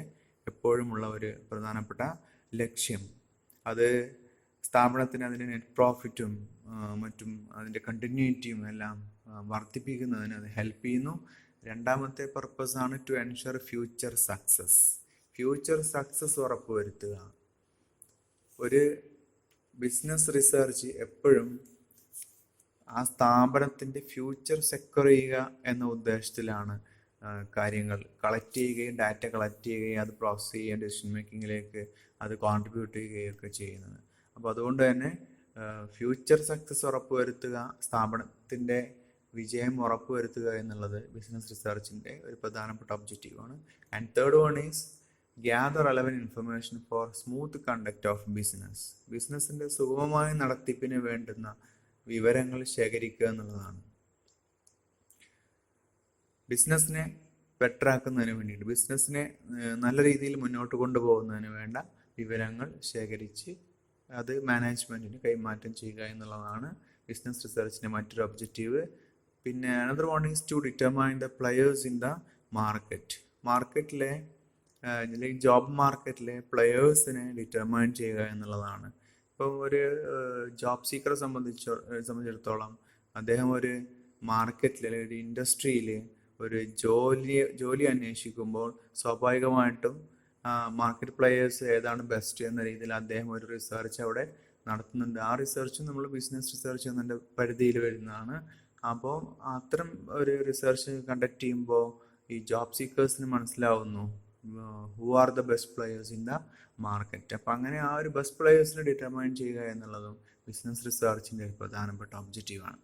എപ്പോഴുമുള്ള ഒരു പ്രധാനപ്പെട്ട ലക്ഷ്യം. അത് സ്ഥാപനത്തിന് അതിൻ്റെ നെറ്റ് പ്രോഫിറ്റും മറ്റും അതിൻ്റെ കണ്ടിന്യൂറ്റിയും എല്ലാം വർദ്ധിപ്പിക്കുന്നതിന് അത് ഹെൽപ്പ് ചെയ്യുന്നു. രണ്ടാമത്തെ പർപ്പസാണ് to ensure future success. Future success ഉറപ്പുവരുത്തുക. ഒരു ബിസിനസ് റിസർച്ച് എപ്പോഴും ആ സ്ഥാപനത്തിൻ്റെ ഫ്യൂച്ചർ സെക്യൂർ ചെയ്യുക എന്ന ഉദ്ദേശത്തിലാണ് കാര്യങ്ങൾ കളക്ട് ചെയ്യുകയും ഡാറ്റ കളക്ട് ചെയ്യുകയും അത് പ്രോസസ്സ് ചെയ്യുകയും ഡിസിഷൻ മേക്കിങ്ങിലേക്ക് അത് കോൺട്രിബ്യൂട്ട് ചെയ്യുകയൊക്കെ ചെയ്യുന്നത്. അപ്പോൾ അതുകൊണ്ട് തന്നെ ഫ്യൂച്ചർ സക്സസ് ഉറപ്പുവരുത്തുക, സ്ഥാപനത്തിൻ്റെ വിജയം ഉറപ്പുവരുത്തുക എന്നുള്ളത് ബിസിനസ് റിസർച്ചിൻ്റെ ഒരു പ്രധാനപ്പെട്ട ഒബ്ജക്റ്റീവാണ്. And third one is gather relevant information for smooth conduct of business. ബിസിനസ്സിൻ്റെ സുഗമമായ നടത്തിപ്പിന് വേണ്ടുന്ന വിവരങ്ങൾ ശേഖരിക്കുക എന്നുള്ളതാണ്. ബിസിനസ്സിനെ ബെറ്റർ ആക്കുന്നതിന് വേണ്ടിയിട്ട്, ബിസിനസ്സിനെ നല്ല രീതിയിൽ മുന്നോട്ട് കൊണ്ടുപോകുന്നതിന് വേണ്ട വിവരങ്ങൾ ശേഖരിച്ച് അത് മാനേജ്മെൻറ്റിന് കൈമാറ്റം ചെയ്യുക എന്നുള്ളതാണ് ബിസിനസ് റിസർച്ചിൻ്റെ മറ്റൊരു ഒബ്ജക്റ്റീവ്. പിന്നെ another one is to determine the players in the market. മാർക്കറ്റിലെ അല്ലെങ്കിൽ ജോബ് മാർക്കറ്റിലെ പ്ലെയേഴ്സിനെ ഡിറ്റർമൈൻ ചെയ്യുക എന്നുള്ളതാണ്. ഇപ്പോൾ ഒരു ജോബ് സീക്കറെ സംബന്ധിച്ചിടത്തോളം അദ്ദേഹം ഒരു മാർക്കറ്റിൽ അല്ലെങ്കിൽ ഒരു ഇൻഡസ്ട്രിയിൽ ഒരു ജോലി അന്വേഷിക്കുമ്പോൾ സ്വാഭാവികമായിട്ടും മാർക്കറ്റ് പ്ലെയേഴ്സ് ഏതാണ് ബെസ്റ്റ് എന്ന രീതിയിൽ അദ്ദേഹം ഒരു റിസർച്ച് അവിടെ നടത്തുന്നുണ്ട്. ആ റിസർച്ച് നമ്മൾ ബിസിനസ് റിസർച്ച് എന്നതിൻ്റെ പരിധിയിൽ വരുന്നതാണ്. അപ്പോൾ അത്തരം ഒരു റിസർച്ച് കണ്ടക്ട് ചെയ്യുമ്പോൾ ഈ ജോബ് സീക്കേഴ്സിന് മനസ്സിലാവുന്നു who are the best players in the market. അപ്പം അങ്ങനെ ആ ഒരു ബെസ്റ്റ് പ്ലെയേഴ്സിനെ ഡിറ്റർമൈൻ ചെയ്യുക എന്നുള്ളതും ബിസിനസ് റിസർച്ചിൻ്റെ ഒരു പ്രധാനപ്പെട്ട ഒബ്ജക്റ്റീവാണ്.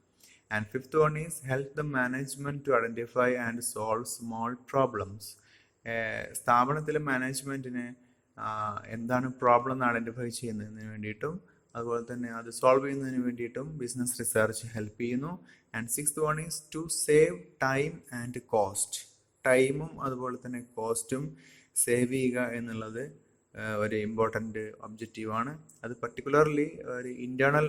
And fifth one is help the management to identify and solve small problems. സ്ഥാപനത്തിലെ മാനേജ്മെൻറ്റിന് എന്താണ് പ്രോബ്ലം എന്ന് ഐഡൻറ്റിഫൈ ചെയ്യുന്നതിന് വേണ്ടിയിട്ടും അതുപോലെ തന്നെ അത് സോൾവ് ചെയ്യുന്നതിന് വേണ്ടിയിട്ടും ബിസിനസ് റിസർച്ച് ഹെൽപ്പ് ചെയ്യുന്നു. And sixth one is to save time and cost. ടൈമും അതുപോലെ തന്നെ കോസ്റ്റും സേവ് ചെയ്യുക എന്നുള്ളത് ഒരു ഇമ്പോർട്ടൻ്റ് ഒബ്ജക്റ്റീവാണ്. അത് പർട്ടിക്കുലർലി ഒരു ഇൻറ്റേർണൽ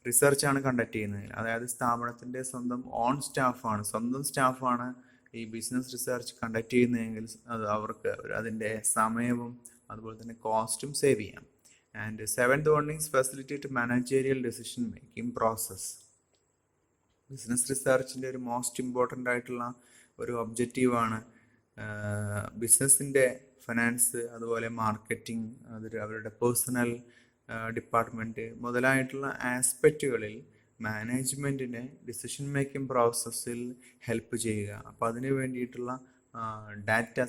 റിസർച്ചാണ് കണ്ടക്ട് ചെയ്യുന്നത്. അതായത് സ്ഥാപനത്തിൻ്റെ സ്വന്തം സ്വന്തം സ്റ്റാഫാണ് ഈ ബിസിനസ് റിസർച്ച് കണ്ടക്ട് ചെയ്യുന്നതെങ്കിൽ അത് അവർക്ക് അതിൻ്റെ സമയവും അതുപോലെ തന്നെ കോസ്റ്റും സേവ് ചെയ്യാം. And seventh one is facilitate managerial decision making process. Business റിസർച്ചിൻ്റെ ഒരു മോസ്റ്റ് ഇമ്പോർട്ടൻ്റ് ആയിട്ടുള്ള ഒരു ഒബ്ജക്റ്റീവാണ് ബിസിനസ്സിൻ്റെ ഫിനാൻസ് അതുപോലെ മാർക്കറ്റിംഗ് അവരുടെ പേഴ്സണൽ ഡിപ്പാർട്ട്മെൻറ്റ് മുതലായിട്ടുള്ള ആസ്പെക്റ്റുകളിൽ മാനേജ്മെൻറ്റിനെ ഡിസിഷൻ മേക്കിംഗ് പ്രോസസ്സിൽ ഹെൽപ്പ് ചെയ്യുക. അപ്പോൾ അതിന് വേണ്ടിയിട്ടുള്ള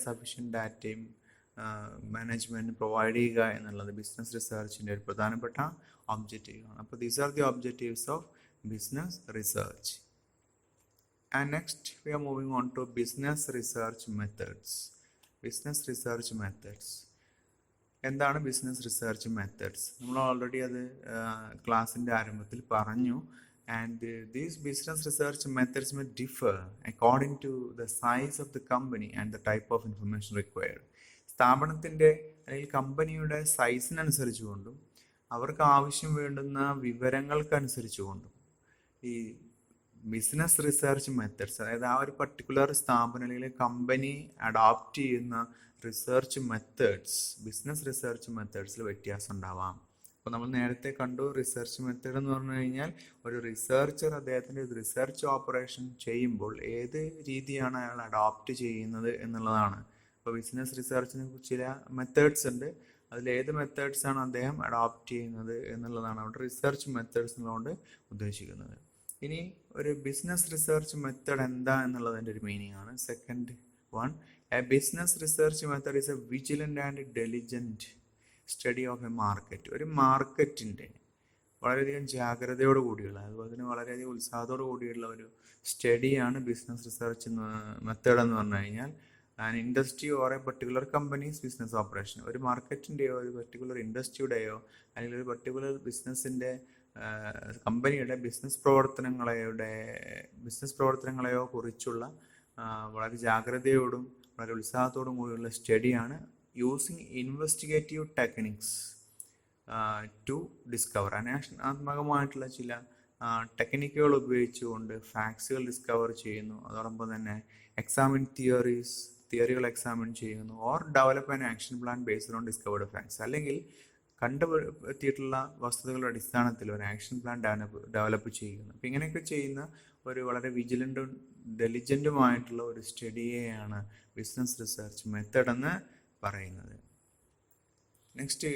സഫീഷ്യൻറ്റ് ഡാറ്റയും മാനേജ്മെൻറ്റ് പ്രൊവൈഡ് ചെയ്യുക എന്നുള്ളത് ബിസിനസ് റിസർച്ചിൻ്റെ ഒരു പ്രധാനപ്പെട്ട ഒബ്ജക്റ്റീവാണ്. അപ്പോൾ these are the objectives of business research. And next we are moving on to business research methods. Business research methods. എന്താണ് ബിസിനസ് റിസർച്ച് മെത്തേഡ്സ്? നമ്മൾ ഓൾറെഡി അത് ക്ലാസ്സിൻ്റെ ആരംഭത്തിൽ പറഞ്ഞു. And these business research methods may differ according to the size of the company and the type of information required. സ്ഥാപനത്തിൻ്റെ അല്ലെങ്കിൽ കമ്പനിയുടെ സൈസിനനുസരിച്ചുകൊണ്ടും അവർക്ക് ആവശ്യം വേണ്ടുന്ന വിവരങ്ങൾക്കനുസരിച്ചുകൊണ്ടും ഈ ബിസിനസ് റിസർച്ച് മെത്തേഡ്സ്, അതായത് ആ ഒരു പർട്ടിക്കുലർ സ്ഥാപനം അല്ലെങ്കിൽ കമ്പനി അഡോപ്റ്റ് ചെയ്യുന്ന റിസർച്ച് മെത്തേഡ്സ്, ബിസിനസ് റിസർച്ച് മെത്തേഡ്സിൽ വ്യത്യാസം ഉണ്ടാവാം. അപ്പോൾ നമ്മൾ നേരത്തെ കണ്ടു, റിസർച്ച് മെത്തേഡ് എന്ന് പറഞ്ഞു കഴിഞ്ഞാൽ ഒരു റിസർച്ചർ അദ്ദേഹത്തിൻ്റെ റിസർച്ച് ഓപ്പറേഷൻ ചെയ്യുമ്പോൾ ഏത് രീതിയാണ് അയാൾ അഡോപ്റ്റ് ചെയ്യുന്നത് എന്നുള്ളതാണ്. അപ്പോൾ ബിസിനസ് റിസർച്ചിന് ചില മെത്തേഡ്സ് ഉണ്ട്, അതിലേത് മെത്തേഡ്സാണ് അദ്ദേഹം അഡോപ്റ്റ് ചെയ്യുന്നത് എന്നുള്ളതാണ് അവിടെ റിസർച്ച് മെത്തേഡ്സ് എന്നുകൊണ്ട് ഉദ്ദേശിക്കുന്നത്. ഇനി ഒരു ബിസിനസ് റിസർച്ച് മെത്തേഡ് എന്താ എന്നുള്ളതിൻ്റെ ഒരു മീനിങ് ആണ്. Second one, a business research method is a vigilant and diligent study of a market. ഒരു മാർക്കറ്റിൻ്റെ വളരെയധികം ജാഗ്രതയോട് കൂടിയുള്ള അതുപോലെ തന്നെ വളരെയധികം ഉത്സാഹത്തോടു കൂടിയുള്ള ഒരു സ്റ്റഡിയാണ് ബിസിനസ് റിസർച്ച് മെത്തേഡ് എന്ന് പറഞ്ഞു കഴിഞ്ഞാൽ. An industry or A particular companies business operation, ഒരു മാർക്കറ്റിൻ്റെയോ ഒരു പർട്ടിക്കുലർ ഇൻഡസ്ട്രിയുടെയോ അല്ലെങ്കിൽ ഒരു പർട്ടിക്കുലർ ബിസിനസ്സിൻ്റെ കമ്പനിയുടെ ബിസിനസ് പ്രവർത്തനങ്ങളെയോ കുറിച്ചുള്ള വളരെ ജാഗ്രതയോടും വളരെ ഉത്സാഹത്തോടും കൂടിയുള്ള സ്റ്റഡിയാണ് using investigative techniques to discover. അന്വേഷണാത്മകമായിട്ടുള്ള ചില ടെക്നിക്കുകൾ ഉപയോഗിച്ചുകൊണ്ട് ഫാക്ട്സുകൾ ഡിസ്കവർ ചെയ്യുന്നു. അതോടൊപ്പം തന്നെ എക്സാമിൻ തിയറികൾ എക്സാമിൻ ചെയ്യുന്നു. Or develop an action plan based on discovered facts, അല്ലെങ്കിൽ കണ്ടെത്തിയിട്ടുള്ള വസ്തുതകളുടെ അടിസ്ഥാനത്തിൽ ഒരു ആക്ഷൻ പ്ലാൻ ഡെവലപ്പ് ചെയ്യുന്നു. അപ്പം ഇങ്ങനെയൊക്കെ ചെയ്യുന്ന ഒരു വളരെ വിജിലൻറ്റും ഡെലിജൻറ്റുമായിട്ടുള്ള ഒരു സ്റ്റഡിയെയാണ് ബിസിനസ് റിസർച്ച് മെത്തഡ് എന്ന് പറയുന്നത്. Next,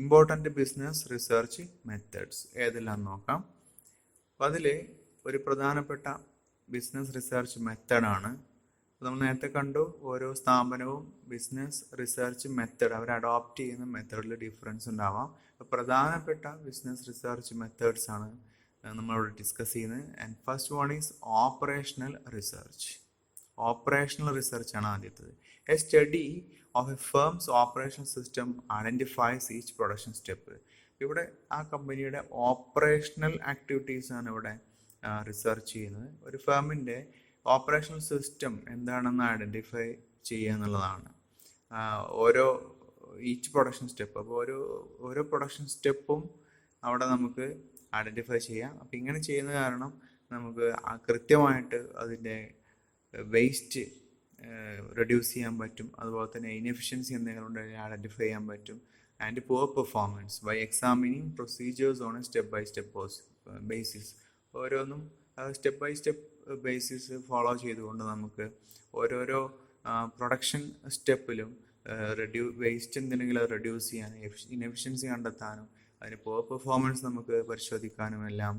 important business research methods ഏതെല്ലാം നോക്കാം. അപ്പോൾ അതിൽ ഒരു പ്രധാനപ്പെട്ട ബിസിനസ് റിസർച്ച് മെത്തഡാണ്, നമ്മൾ നേരത്തെ കണ്ടു, ഓരോ സ്ഥാപനവും ബിസിനസ് റിസർച്ച് മെത്തഡ് അവർ അഡോപ്റ്റ് ചെയ്യുന്ന മെത്തഡിൽ ഡിഫറൻസ് ഉണ്ടാവാം. അപ്പോൾ പ്രധാനപ്പെട്ട ബിസിനസ് റിസർച്ച് മെത്തേഡ്സ് ആണ് നമ്മളിവിടെ ഡിസ്കസ് ചെയ്യുന്നത്. And first one is operational research. Operational research ആണ് ആദ്യത്തേത്. A study of A firms operational system identifies each production step. ഇവിടെ ആ കമ്പനിയുടെ ഓപ്പറേഷണൽ ആക്ടിവിറ്റീസ് ആണ് ഇവിടെ റിസർച്ച് ചെയ്യുന്നത്. ഒരു ഫേമിൻ്റെ ഓപ്പറേഷണൽ സിസ്റ്റം എന്താണെന്ന് ഐഡൻറ്റിഫൈ ചെയ്യുക എന്നുള്ളതാണ് ഓരോ ഈച്ച് പ്രൊഡക്ഷൻ സ്റ്റെപ്പ്. അപ്പോൾ ഓരോ പ്രൊഡക്ഷൻ സ്റ്റെപ്പും അവിടെ നമുക്ക് ഐഡൻറ്റിഫൈ ചെയ്യാം. അപ്പോൾ ഇങ്ങനെ ചെയ്യുന്ന കാരണം നമുക്ക് കൃത്യമായിട്ട് അതിൻ്റെ വേസ്റ്റ് റെഡ്യൂസ് ചെയ്യാൻ പറ്റും. അതുപോലെ തന്നെ ഇൻഎഫിഷ്യൻസി എന്തെങ്കിലും ഉണ്ടെങ്കിൽ ഐഡൻറ്റിഫൈ ചെയ്യാൻ പറ്റും. And poor performance by examining procedures on a step by step basis. ഓരോന്നും step by step basis follow ചെയ്തുകൊണ്ട് നമുക്ക് ഓരോരോ പ്രൊഡക്ഷൻ സ്റ്റെപ്പിലും വേസ്റ്റ് എന്തെങ്കിലും റെഡ്യൂസ് ചെയ്യാനും ഇൻഎഫിഷ്യൻസി കണ്ടെത്താനും അതിന് പുവർ പെർഫോമൻസ് നമുക്ക് പരിശോധിക്കാനും എല്ലാം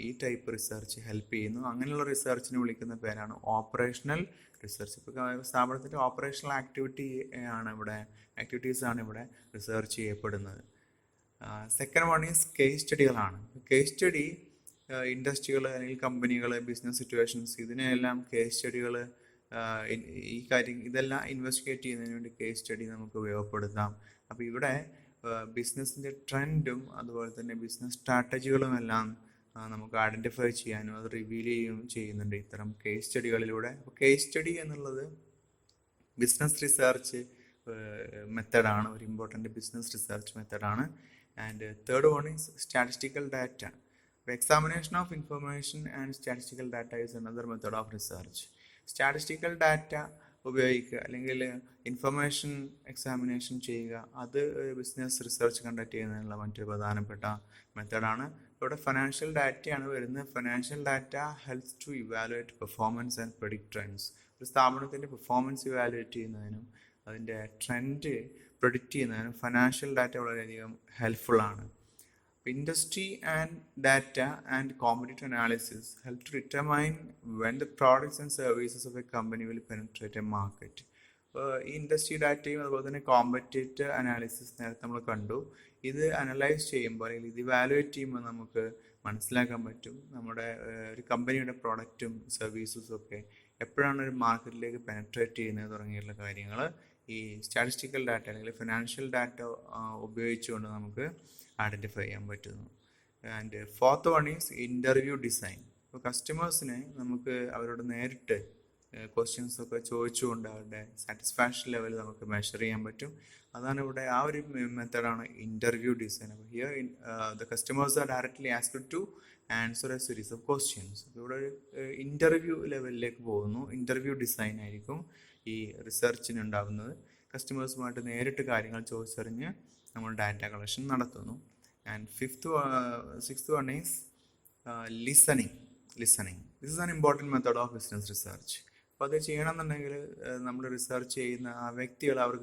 ഈ ടൈപ്പ് റിസർച്ച് ഹെൽപ്പ് ചെയ്യുന്നു. അങ്ങനെയുള്ള റിസർച്ചിനെ വിളിക്കുന്ന പേരാണ് ഓപ്പറേഷണൽ റിസർച്ച്. ഇപ്പോൾ സ്ഥാപനത്തിൻ്റെ ഓപ്പറേഷണൽ ആക്ടിവിറ്റീസാണ് ഇവിടെ റിസർച്ച് ചെയ്യപ്പെടുന്നത്. സെക്കൻഡ് വൺ ഈസ് കേസ് സ്റ്റഡികളാണ്. കേസ് സ്റ്റഡി ഇൻഡസ്ട്രികൾ അല്ലെങ്കിൽ കമ്പനികൾ, ബിസിനസ് സിറ്റുവേഷൻസ്, ഇതിനെല്ലാം കേസ് സ്റ്റഡികൾ ഇതെല്ലാം ഇൻവെസ്റ്റിഗേറ്റ് ചെയ്യുന്നതിന് വേണ്ടി കേസ് സ്റ്റഡി നമുക്ക് ഉപയോഗപ്പെടുത്താം. അപ്പോൾ ഇവിടെ ബിസിനസ്സിൻ്റെ ട്രെൻഡും അതുപോലെ തന്നെ ബിസിനസ് സ്ട്രാറ്റജികളും എല്ലാം നമുക്ക് ഐഡൻറ്റിഫൈ ചെയ്യാനും അത് റിവീൽ ചെയ്യുന്നുണ്ട് ഇത്തരം കേസ് സ്റ്റഡികളിലൂടെ. അപ്പോൾ കേസ് സ്റ്റഡി എന്നുള്ളത് ബിസിനസ് റിസർച്ച് മെത്തഡാണ്, ഒരു ഇമ്പോർട്ടൻ്റ് ബിസിനസ് റിസർച്ച് മെത്തഡാണ്. And third one is statistical data. Examination of information and statistical data is another method of research. Statistical data ഉപയോഗിക്കുക അല്ലെങ്കിൽ ഇൻഫർമേഷൻ എക്സാമിനേഷൻ ചെയ്യുക, അത് ബിസിനസ് റിസർച്ച് കണ്ടക്ട് ചെയ്യുന്നതിനുള്ള മറ്റൊരു പ്രധാനപ്പെട്ട മെത്തഡാണ്. ഇവിടെ ഫിനാൻഷ്യൽ ഡാറ്റയാണ് വരുന്നത്. Financial data helps to evaluate performance and predict trends. ഒരു സ്ഥാപനത്തിൻ്റെ പെർഫോമൻസ് ഇവാലുവേറ്റ് ചെയ്യുന്നതിനും അതിൻ്റെ ട്രെൻഡ് പ്രെഡിക്റ്റ് ചെയ്യുന്നതിനും ഫിനാൻഷ്യൽ ഡാറ്റ വളരെയധികം ഹെൽപ്ഫുള്ളാണ്. Industry and data and competitor analysis help to determine when the products and services of a company will penetrate a market. ഈ industry ഡാറ്റയും അതുപോലെ തന്നെ കോമ്പറ്റേറ്റർ അനാലിസിസ് നേരത്തെ നമ്മൾ കണ്ടു. ഇത് അനലൈസ് ചെയ്യുമ്പോൾ അല്ലെങ്കിൽ ഇത് ഇവാലുവേറ്റ് ചെയ്യുമ്പോൾ നമുക്ക് മനസ്സിലാക്കാൻ പറ്റും നമ്മുടെ ഒരു കമ്പനിയുടെ പ്രോഡക്റ്റും സർവീസസും ഒക്കെ എപ്പോഴാണ് ഒരു മാർക്കറ്റിലേക്ക് പെനട്രേറ്റ് ചെയ്യുന്നത് തുടങ്ങിയുള്ള കാര്യങ്ങൾ ഈ സ്റ്റാറ്റിസ്റ്റിക്കൽ ഡാറ്റ അല്ലെങ്കിൽ ഫിനാൻഷ്യൽ ഡാറ്റ ഉപയോഗിച്ചുകൊണ്ട് നമുക്ക് ഐഡൻറ്റിഫൈ ചെയ്യാൻ പറ്റുന്നു. And fourth one is interview design. ഇപ്പോൾ കസ്റ്റമേഴ്സിനെ നമുക്ക് അവരോട് നേരിട്ട് ക്വസ്റ്റ്യൻസ് ഒക്കെ ചോദിച്ചുകൊണ്ട് അവരുടെ സാറ്റിസ്ഫാക്ഷൻ ലെവൽ നമുക്ക് മെഷർ ചെയ്യാൻ പറ്റും. അതാണ് ഇവിടെ ആ ഒരു മെത്തഡാണ് ഇൻ്റർവ്യൂ ഡിസൈൻ. അപ്പോൾ here the customers are directly asked to answer a series of questions. ഇവിടെ ഒരു ഇൻ്റർവ്യൂ ലെവലിലേക്ക് പോകുന്നു. ഇൻ്റർവ്യൂ ഡിസൈൻ ആയിരിക്കും ഈ റിസർച്ചിന് ഉണ്ടാകുന്നത്. കസ്റ്റമേഴ്സുമായിട്ട് നേരിട്ട് കാര്യങ്ങൾ ചോദിച്ചറിഞ്ഞ് നമ്മൾ ഡാറ്റ കളക്ഷൻ നടത്തുന്നു. And sixth one is listening. This is an important method of business research. അപ്പോൾ അത് ചെയ്യണമെന്നുണ്ടെങ്കിൽ നമ്മൾ റിസർച്ച് ചെയ്യുന്ന ആ വ്യക്തികൾ അവർ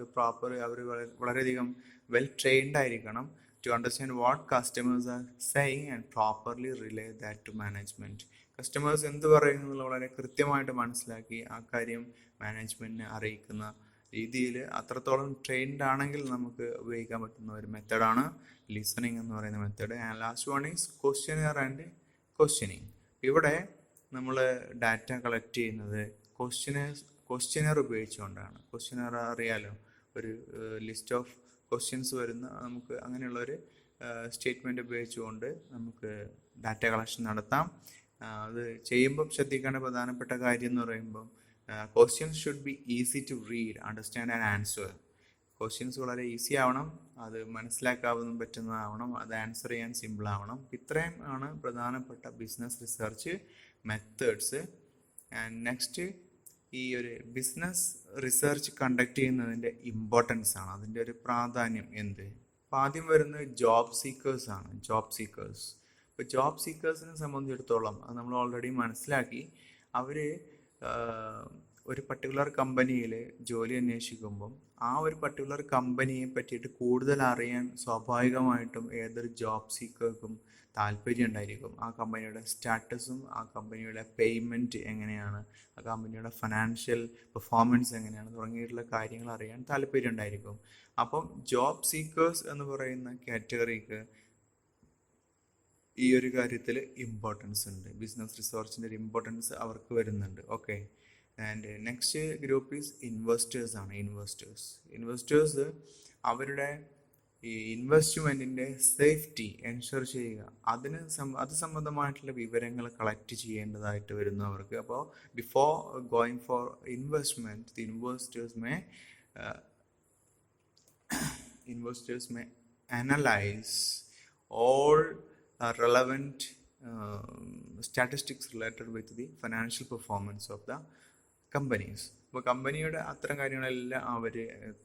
വളരെയധികം വെൽ ട്രെയിൻഡ് ആയിരിക്കണം to understand what customers are saying and properly relay that to management. Customers എന്ത് പറയുന്നു എന്നുള്ള വളരെ കൃത്യമായിട്ട് മനസ്സിലാക്കി ആ കാര്യം മാനേജ്മെൻറ്റിനെ അറിയിക്കുന്ന രീതിയിൽ അത്രത്തോളം ട്രെയിൻഡ് ആണെങ്കിൽ നമുക്ക് ഉപയോഗിക്കാൻ പറ്റുന്ന ഒരു മെത്തഡാണ് ലിസണിങ് എന്ന് പറയുന്ന method. And last one is questionnaire and questioning. ഇവിടെ നമ്മൾ ഡാറ്റ കളക്ട് ചെയ്യുന്നത് ക്വസ്റ്റ്യനെയർ ഉപയോഗിച്ചുകൊണ്ടാണ്. ക്വസ്റ്റ്യനെയർ അറിയാലോ, ഒരു ലിസ്റ്റ് ഓഫ് ക്വസ്റ്റ്യൻസ് വരുന്ന നമുക്ക് അങ്ങനെയുള്ളൊരു സ്റ്റേറ്റ്മെൻറ്റ് ഉപയോഗിച്ചുകൊണ്ട് നമുക്ക് ഡാറ്റ കളക്ഷൻ നടത്താം. അത് ചെയ്യുമ്പം ശ്രദ്ധിക്കേണ്ട പ്രധാനപ്പെട്ട കാര്യം എന്ന് പറയുമ്പം questions should be easy to read, understand and answer. Questions വളരെ ഈസി ആവണം, അത് മനസ്സിലാക്കാവുന്ന പറ്റുന്നതാവണം, അത് ആൻസർ ചെയ്യാൻ സിമ്പിൾ ആവണം. ഇത്രയും ആണ് പ്രധാനപ്പെട്ട business research methods. And next ഈ ഒരു ബിസിനസ് റിസർച്ച് കണ്ടക്ട് ചെയ്യുന്നതിൻ്റെ ഇമ്പോർട്ടൻസ് ആണ്, അതിൻ്റെ ഒരു പ്രാധാന്യം എന്ത്. അപ്പോൾ ആദ്യം വരുന്നത് ജോബ് സീക്കേഴ്സ് ആണ്. Job seekers. ഇപ്പോൾ ജോബ് സീക്കേഴ്സിനെ സംബന്ധിച്ചിടത്തോളം അത് നമ്മൾ ഓൾറെഡി മനസ്സിലാക്കി. അവർ ഒരു പർട്ടിക്കുലർ കമ്പനിയിൽ ജോലി അന്വേഷിക്കുമ്പം ആ ഒരു പർട്ടിക്കുലർ കമ്പനിയെ പറ്റിയിട്ട് കൂടുതൽ അറിയാൻ സ്വാഭാവികമായിട്ടും ഏതൊരു ജോബ് സീക്കർക്കും താല്പര്യം ഉണ്ടായിരിക്കും. ആ കമ്പനിയുടെ സ്റ്റാറ്റസും ആ കമ്പനിയുടെ പേയ്മെൻറ്റ് എങ്ങനെയാണ്, ആ കമ്പനിയുടെ ഫിനാൻഷ്യൽ പെർഫോമൻസ് എങ്ങനെയാണ് തുടങ്ങിയിട്ടുള്ള കാര്യങ്ങൾ അറിയാൻ താല്പര്യം ഉണ്ടായിരിക്കും. അപ്പം ജോബ് സീക്കേഴ്സ് എന്ന് പറയുന്ന കാറ്റഗറിക്ക് ഈ ഒരു കാര്യത്തിൽ ഇമ്പോർട്ടൻസ് ഉണ്ട്. ബിസിനസ് റിസർച്ചിൻ്റെ ഒരു ഇമ്പോർട്ടൻസ് അവർക്ക് വരുന്നുണ്ട്. Okay. And next group is investors ആണ്. ഇൻവെസ്റ്റേഴ്സ് അവരുടെ ഈ ഇൻവെസ്റ്റ്മെൻറ്റിൻ്റെ സേഫ്റ്റി എൻഷുർ ചെയ്യുക, അത് സംബന്ധമായിട്ടുള്ള വിവരങ്ങൾ കളക്ട് ചെയ്യേണ്ടതായിട്ട് വരുന്നു അവർക്ക്. അപ്പോൾ before going for investment, the investors may analyse all relevant statistics related with the financial performance of the companies. അപ്പോൾ കമ്പനിയുടെ അത്തരം കാര്യങ്ങളെല്ലാം അവർ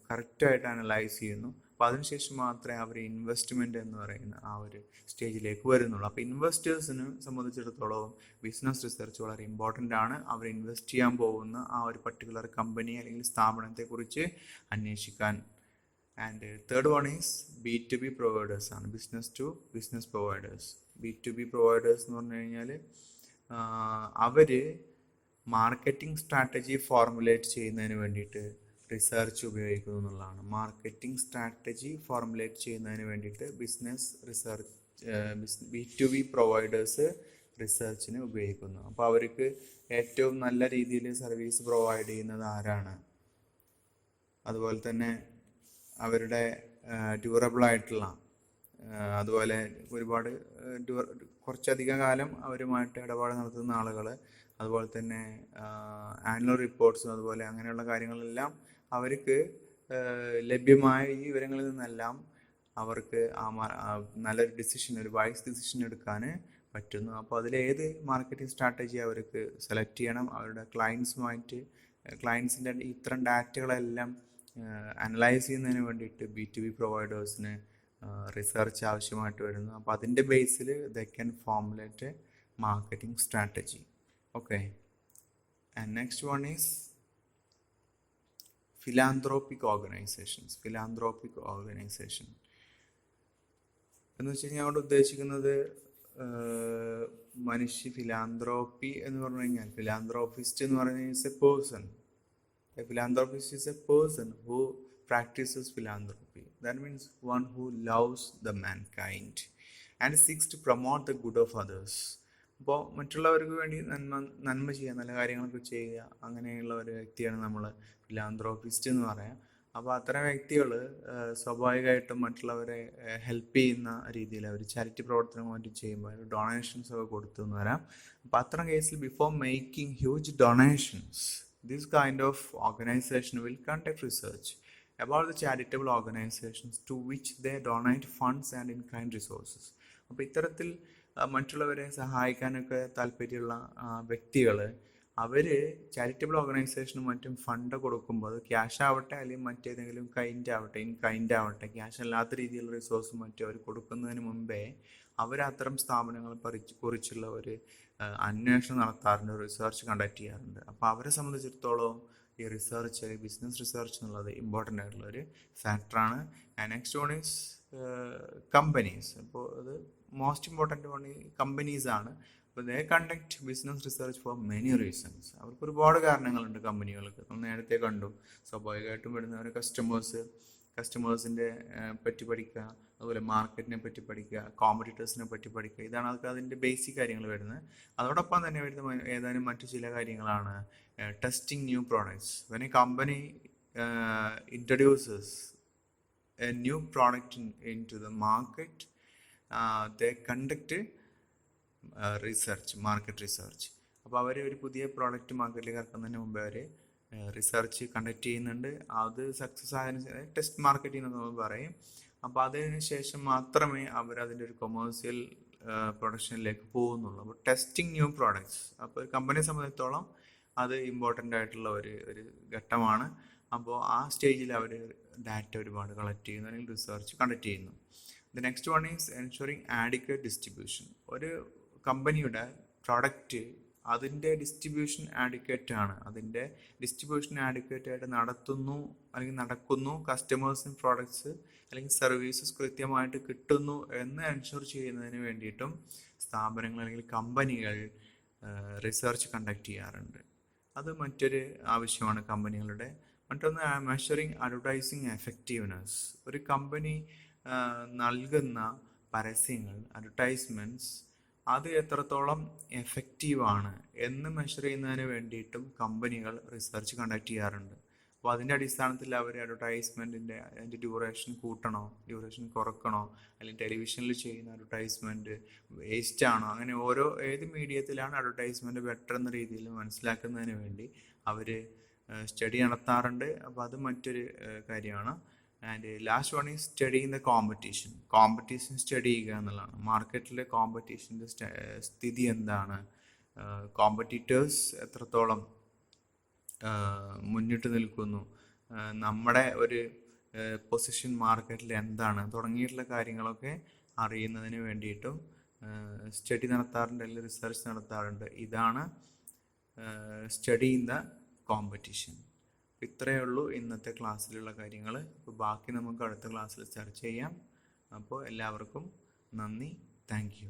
കറക്റ്റായിട്ട് അനലൈസ് ചെയ്യുന്നു. അപ്പോൾ അതിനുശേഷം മാത്രമേ അവർ ഇൻവെസ്റ്റ്മെൻറ്റ് എന്ന് പറയുന്ന ആ ഒരു സ്റ്റേജിലേക്ക് വരുന്നുള്ളൂ. അപ്പോൾ ഇൻവെസ്റ്റേഴ്സിനെ സംബന്ധിച്ചിടത്തോളം ബിസിനസ് റിസർച്ച് വളരെ ഇമ്പോർട്ടൻ്റ് ആണ്. അവർ ഇൻവെസ്റ്റ് ചെയ്യാൻ പോകുന്ന ആ ഒരു പർട്ടിക്കുലർ കമ്പനി അല്ലെങ്കിൽ സ്ഥാപനത്തെക്കുറിച്ച് അന്വേഷിക്കാൻ. And third one is B2B providers ആണ്. Business to business providers. B2B providers എന്ന് പറഞ്ഞു കഴിഞ്ഞാൽ അവർ മാർക്കറ്റിംഗ് സ്ട്രാറ്റജി ഫോർമുലേറ്റ് ചെയ്യുന്നതിന് വേണ്ടിയിട്ട് റിസർച്ച് ഉപയോഗിക്കുന്നു എന്നുള്ളതാണ്. മാർക്കറ്റിംഗ് സ്ട്രാറ്റജി ഫോർമുലേറ്റ് ചെയ്യുന്നതിന് വേണ്ടിയിട്ട് ബിസിനസ് റിസർച്ച് B2B പ്രൊവൈഡേഴ്സ് റിസർച്ചിന് ഉപയോഗിക്കുന്നു. അപ്പോൾ അവർക്ക് ഏറ്റവും നല്ല രീതിയിൽ സർവീസ് പ്രൊവൈഡ് ചെയ്യുന്നത് ആരാണ്, അതുപോലെ തന്നെ അവരുടെ ഡ്യൂറബിളായിട്ടുള്ള, അതുപോലെ ഒരുപാട് കുറച്ചധികം കാലം അവരുമായിട്ട് ഇടപാട് നടത്തുന്ന ആളുകൾ, അതുപോലെ തന്നെ ആനുവൽ റിപ്പോർട്ട്സും അതുപോലെ അങ്ങനെയുള്ള കാര്യങ്ങളെല്ലാം അവർക്ക് ലഭ്യമായ ഈ വിവരങ്ങളിൽ നിന്നെല്ലാം അവർക്ക് നല്ലൊരു ഡിസിഷൻ, ഒരു വൈസ് ഡിസിഷൻ എടുക്കാൻ പറ്റുന്നു. അപ്പോൾ അതിലേത് മാർക്കറ്റിംഗ് സ്ട്രാറ്റജി അവർക്ക് സെലക്ട് ചെയ്യണം, അവരുടെ ക്ലയൻസിൻ്റെ ഇത്തരം ഡാറ്റകളെല്ലാം അനലൈസ് ചെയ്യുന്നതിന് വേണ്ടിയിട്ട് B2B പ്രൊവൈഡേഴ്സിന് റിസർച്ച് ആവശ്യമായിട്ട് വരുന്നു. അപ്പോൾ അതിൻ്റെ ബേസിൽ they can formulate marketing strategy. Okay. And next one is philanthropic organisations. Philanthropic organisation എന്ന് വെച്ച് കഴിഞ്ഞാൽ അവിടെ ഉദ്ദേശിക്കുന്നത് ഫിലാന്ത്രോപ്പി എന്ന് പറഞ്ഞു കഴിഞ്ഞാൽ ഫിലാന്ത്രോപ്പിസ്റ്റ് എന്ന് പറഞ്ഞാൽ is A person. A philanthropist is a person who practices philanthropy. That means one who loves the mankind and seeks to promote the good of others. അപ്പോൾ മറ്റുള്ളവർക്ക് വേണ്ടി നന്മ ചെയ്യുക, നല്ല കാര്യങ്ങളൊക്കെ ചെയ്യുക, അങ്ങനെയുള്ള ഒരു വ്യക്തിയാണ് നമ്മൾ ഫിലാന്ത്രോപ്പിസ്റ്റ് എന്ന് പറയാം. അപ്പോൾ അത്തരം വ്യക്തികൾ സ്വാഭാവികമായിട്ടും മറ്റുള്ളവരെ ഹെൽപ്പ് ചെയ്യുന്ന രീതിയിൽ അവർ ചാരിറ്റി പ്രവർത്തനമായിട്ട് ചെയ്യുമ്പോൾ ഡൊണേഷൻസ് ഒക്കെ കൊടുത്തു എന്ന് വരാം. അപ്പോൾ അത്തരം കേസിൽ before making huge donations, this kind of organization will conduct research about the charitable organizations to which they donate funds and in-kind resources. അപ്പോൾ ഇത്തരത്തിൽ മറ്റുള്ളവരെ സഹായിക്കാനൊക്കെ താല്പര്യമുള്ള വ്യക്തികൾ അവർ ചാരിറ്റബിൾ ഓർഗനൈസേഷനും മറ്റും ഫണ്ട് കൊടുക്കുമ്പോൾ അത് ക്യാഷ് ആവട്ടെ അല്ലെങ്കിൽ മറ്റേതെങ്കിലും ഇൻ കൈൻഡ് ആവട്ടെ, ക്യാഷ് അല്ലാത്ത രീതിയിലുള്ള റിസോഴ്സും മറ്റും അവർ കൊടുക്കുന്നതിന് മുമ്പേ അവർ അത്തരം സ്ഥാപനങ്ങളെ കുറിച്ചുള്ള ഒരു അന്വേഷണം നടത്താറുണ്ട്, റിസർച്ച് കണ്ടക്ട് ചെയ്യാറുണ്ട്. അപ്പോൾ അവരെ സംബന്ധിച്ചിടത്തോളം ഈ റിസർച്ച്, ബിസിനസ് റിസർച്ച് എന്നുള്ളത് ഇമ്പോർട്ടൻ്റ് ആയിട്ടുള്ള ഒരു ഫാക്ടറാണ്. Next one is companies. അപ്പോൾ അത് മോസ്റ്റ് ഇമ്പോർട്ടൻ്റ് വൺ ഈ കമ്പനീസാണ്. അപ്പോൾ they conduct business research for many reasons. അവർക്ക് ഒരുപാട് കാരണങ്ങളുണ്ട് കമ്പനികൾക്ക്. നമ്മൾ നേരത്തെ കണ്ടു, സ്വാഭാവികമായിട്ടും വരുന്നവർ കസ്റ്റമേഴ്സിൻ്റെ പറ്റി പഠിക്കുക, അതുപോലെ മാർക്കറ്റിനെ പറ്റി പഠിക്കുക, കോമ്പറ്റീറ്റേഴ്സിനെ പറ്റി പഠിക്കുക. ഇതാണ് അതൊക്കെ അതിൻ്റെ ബേസിക് കാര്യങ്ങൾ വരുന്നത്. അതോടൊപ്പം തന്നെ വരുന്ന ഏതാനും മറ്റു ചില കാര്യങ്ങളാണ് testing new products. When a company introduces a new product into the market, they conduct market research. അപ്പോൾ അവർ ഒരു പുതിയ പ്രോഡക്റ്റ് മാർക്കറ്റിലേക്ക് ഇറക്കുന്നതിന് മുമ്പ് അവർ റിസർച്ച് കണ്ടക്ട് ചെയ്യുന്നുണ്ട്. അത് സക്സസ് ആയതിനു ടെസ്റ്റ് മാർക്കറ്റിംഗ് എന്ന് നമ്മൾ പറയും. അപ്പോൾ അതിന് ശേഷം മാത്രമേ അവർ അതിൻ്റെ ഒരു കൊമേഴ്സ്യൽ പ്രൊഡക്ഷനിലേക്ക് പോകുന്നുള്ളൂ. അപ്പോൾ ടെസ്റ്റിംഗ് ന്യൂ പ്രോഡക്ട്സ്, അപ്പോൾ ഒരു കമ്പനിയെ സംബന്ധിച്ചിടത്തോളം അത് ഇമ്പോർട്ടൻ്റ് ആയിട്ടുള്ള ഒരു ഘട്ടമാണ്. അപ്പോൾ ആ സ്റ്റേജിൽ അവർ ഡാറ്റ ഒരുപാട് കളക്ട് ചെയ്യുന്നു അല്ലെങ്കിൽ റിസർച്ച് കണ്ടക്ട് ചെയ്യുന്നു. The next one is ensuring adequate distribution. ഒരു കമ്പനിയുടെ പ്രൊഡക്റ്റ് അതിൻ്റെ ഡിസ്ട്രിബ്യൂഷൻ ആഡിക്വേറ്റ് ആണ്, അതിൻ്റെ ഡിസ്ട്രിബ്യൂഷൻ ആഡിക്വേറ്റ് ആയിട്ട് നടത്തുന്നു അല്ലെങ്കിൽ നടക്കുന്നു, കസ്റ്റമേഴ്സിന് പ്രോഡക്ട്സ് അല്ലെങ്കിൽ സർവീസസ് കൃത്യമായിട്ട് കിട്ടുന്നു എന്ന് എൻഷുർ ചെയ്യുന്നതിന് വേണ്ടിയിട്ടും സ്ഥാപനങ്ങൾ അല്ലെങ്കിൽ കമ്പനികൾ റിസർച്ച് കണ്ടക്ട് ചെയ്യാറുണ്ട്. അത് മറ്റൊരു ആവശ്യമാണ് കമ്പനികളുടെ. മറ്റൊന്ന് മെഷറിങ് അഡ്വർടൈസിങ് എഫക്റ്റീവ്നെസ്. ഒരു കമ്പനി നൽകുന്ന പരസ്യങ്ങൾ, അഡ്വർടൈസ്മെൻറ്റ്സ്, അത് എത്രത്തോളം എഫക്റ്റീവാണ് എന്ന് മെഷർ ചെയ്യുന്നതിന് വേണ്ടിയിട്ടും കമ്പനികൾ റിസർച്ച് കണ്ടക്ട് ചെയ്യാറുണ്ട്. അപ്പോൾ അതിൻ്റെ അടിസ്ഥാനത്തിൽ അവർ അഡ്വർടൈസ്മെൻറ്റിൻ്റെ അതിൻ്റെ ഡ്യൂറേഷൻ കൂട്ടണോ, ഡ്യൂറേഷൻ കുറക്കണോ, അല്ലെങ്കിൽ ടെലിവിഷനിൽ ചെയ്യുന്ന അഡ്വർടൈസ്മെൻറ്റ് വേസ്റ്റ് ആണോ, അങ്ങനെ ഏത് മീഡിയത്തിലാണ് അഡ്വർടൈസ്മെൻറ്റ് ബെറ്റർ എന്ന രീതിയിൽ മനസ്സിലാക്കുന്നതിന് വേണ്ടി അവർ സ്റ്റഡി നടത്താറുണ്ട്. അപ്പോൾ അത് മറ്റൊരു കാര്യമാണ്. And last one is studying the competition. Competition study ചെയ്യുക എന്നുള്ളതാണ്. മാർക്കറ്റിലെ കോമ്പറ്റീഷൻ്റെ സ്ഥിതി എന്താണ്, കോമ്പറ്റീറ്റേഴ്സ് എത്രത്തോളം മുന്നിട്ട് നിൽക്കുന്നു, നമ്മുടെ ഒരു പൊസിഷൻ മാർക്കറ്റിൽ എന്താണ് തുടങ്ങിയിട്ടുള്ള കാര്യങ്ങളൊക്കെ അറിയുന്നതിന് വേണ്ടിയിട്ടും സ്റ്റഡി നടത്താറുണ്ട് അല്ലെങ്കിൽ റിസർച്ച് നടത്താറുണ്ട്. ഇതാണ് സ്റ്റഡി ഇൻ ദ കോമ്പറ്റീഷൻ. ഇത്രയേ ഉള്ളൂ ഇന്നത്തെ ക്ലാസ്സിലുള്ള കാര്യങ്ങൾ. അപ്പോൾ ബാക്കി നമുക്ക് അടുത്ത ക്ലാസ്സിൽ ചർച്ച ചെയ്യാം. അപ്പോൾ എല്ലാവർക്കും നന്ദി. Thank you.